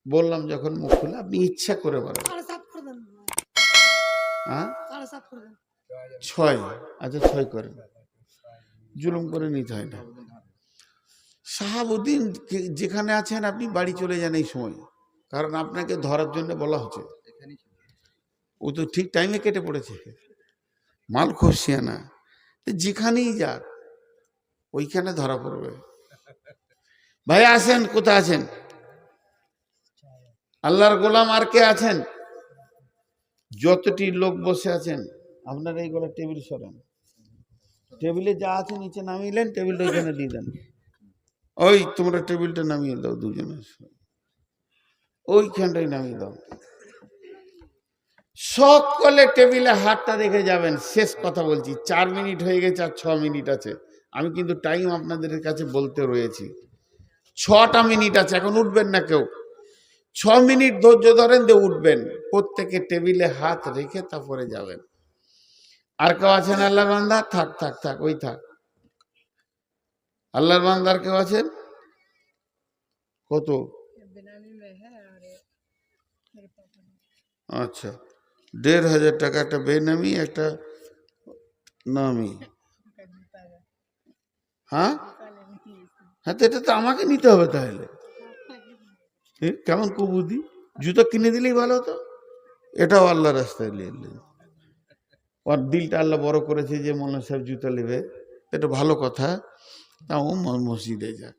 বললাম যখন মুখ খুলে, আপনি ইচ্ছা করে বলেন। আরে সাফ করে দেন। হ্যাঁ, আরে সাফ করে দেন। 6। আচ্ছা 6 করেন, জুলুম করে নিতে হয় না। শাহাবুদ্দিন যেখানে আছেন আপনি বাড়ি চলে যান এই সময়, কারণ আপনাকে ধরার জন্য বলা হচ্ছে। ও তো ঠিক টাইমে কেটে পড়েছে, মাল খসিয়া না, যেখানেই যাক ওইখানে ধরা পড়বে। ভাই আসেন, কোথায় আছেন? আল্লাহর গোলাম আর কে আছেন? যতটি লোক বসে আছেন, আপনারা এইগুলো টেবিল সরান, টেবিলে যা আছে নিচে নামিলেন, টেবিলটা ওইখানে দিয়ে দেন। ওই তোমরা টেবিলটা নামিয়ে দাও, দুজনে ওইখানটাই নামিয়ে দাও। সকলে টেবিলে হাতটা রেখে যাবেন। শেষ কথা বলছি, 4 মিনিট হয়ে গেছে, আর 6 মিনিট আছে। আমি কিন্তু টাইম আপনাদের কাছে বলতে রয়েছি, 6টা মিনিট আছে, এখন উঠবেন না কেউ। 6 মিনিট ধৈর্য ধরেন, দিয়ে উঠবেন। প্রত্যেকে টেবিলে হাত রেখে তারপরে যাবেন। আর কেউ আছেন আল্লাহর বান্দা? থাক থাক থাক, ওই থাক। আল্লাহর বান্দার কেউ আছেন? কত? আচ্ছা, 1,500 টাকা, একটা বেনামি, একটা নামি। হ্যাঁ হ্যাঁ, তো এটা তো আমাকে নিতে হবে তাহলে। কেমন কুবুদ্ধি, জুতো কিনে দিলেই ভালো হতো। এটাও আল্লাহ রাস্তায় নিলেন, ওর দিলটা আল্লাহ বড় করেছে যে মৌলানা সাহেব জুতো নেবে, এটা ভালো কথা। তাও মসজিদে যাক,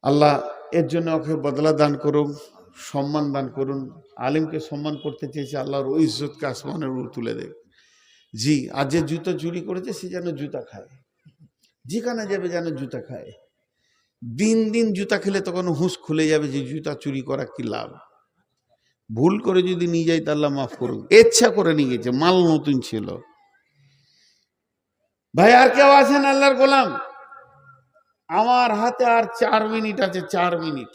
আল্লাহ এর জন্য ওকে বদলা দান করুন, সম্মান দান করুন। আলিমকে সম্মান করতে চেয়েছে, আল্লাহর ওই ইজ্জতকে আসমানের উপর তুলে দেবে। জি, আর যে জুতো চুরি করেছে সে যেন জুতা খায়, যেখানে যাবে যেন জুতা খায়। দিন দিন জুতা খেলে তখন হুঁশ খুলে যাবে যে জুতা চুরি করা কি লাভ। ভুল করে যদি নিয়ে যাই তা আল্লাহ মাফ করুন, ইচ্ছা করে নিয়ে গেছে, মাল নতুন ছিল। ভাই আর কেউ আছেন আল্লাহর গোলাম? আমার হাতে আর 4 মিনিট আছে, 4 মিনিট,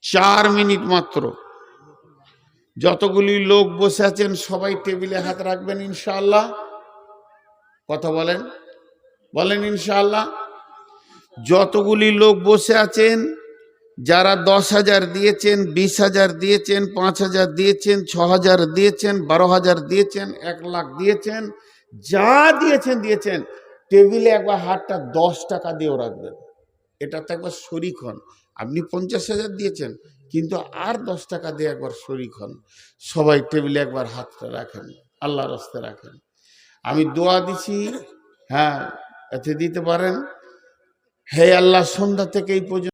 4 মিনিট মাত্র। যতগুলি লোক বসে আছেন সবাই টেবিলে হাত রাখবেন ইনশাআল্লাহ। কথা বলেন, বলেন ইনশাআল্লাহ। যতগুলি লোক বসে আছেন, যারা 10,000 দিয়েছেন, 20,000 দিয়েছেন, 5,000 দিয়েছেন, 6,000 দিয়েছেন, 12,000 দিয়েছেন, 1 লাখ দিয়েছেন, যা দিয়েছেন দিয়েছেন, টেবিলে একবার হাতটা 10 টাকা দিয়েও রাখবেন, এটাতে একবার শরিক হন। আপনি 50,000 দিয়েছেন, কিন্তু আর 10 টাকা দিয়ে একবার শরিক হন। সবাই টেবিলে একবার হাতটা রাখেন, আল্লাহর রাস্তায় রাখেন। আমি দোয়া দিছি, হ্যাঁ, এতে দিতে পারেন। হে আল্লাহ, সন্ধ্যা থেকে এই পর্যন্ত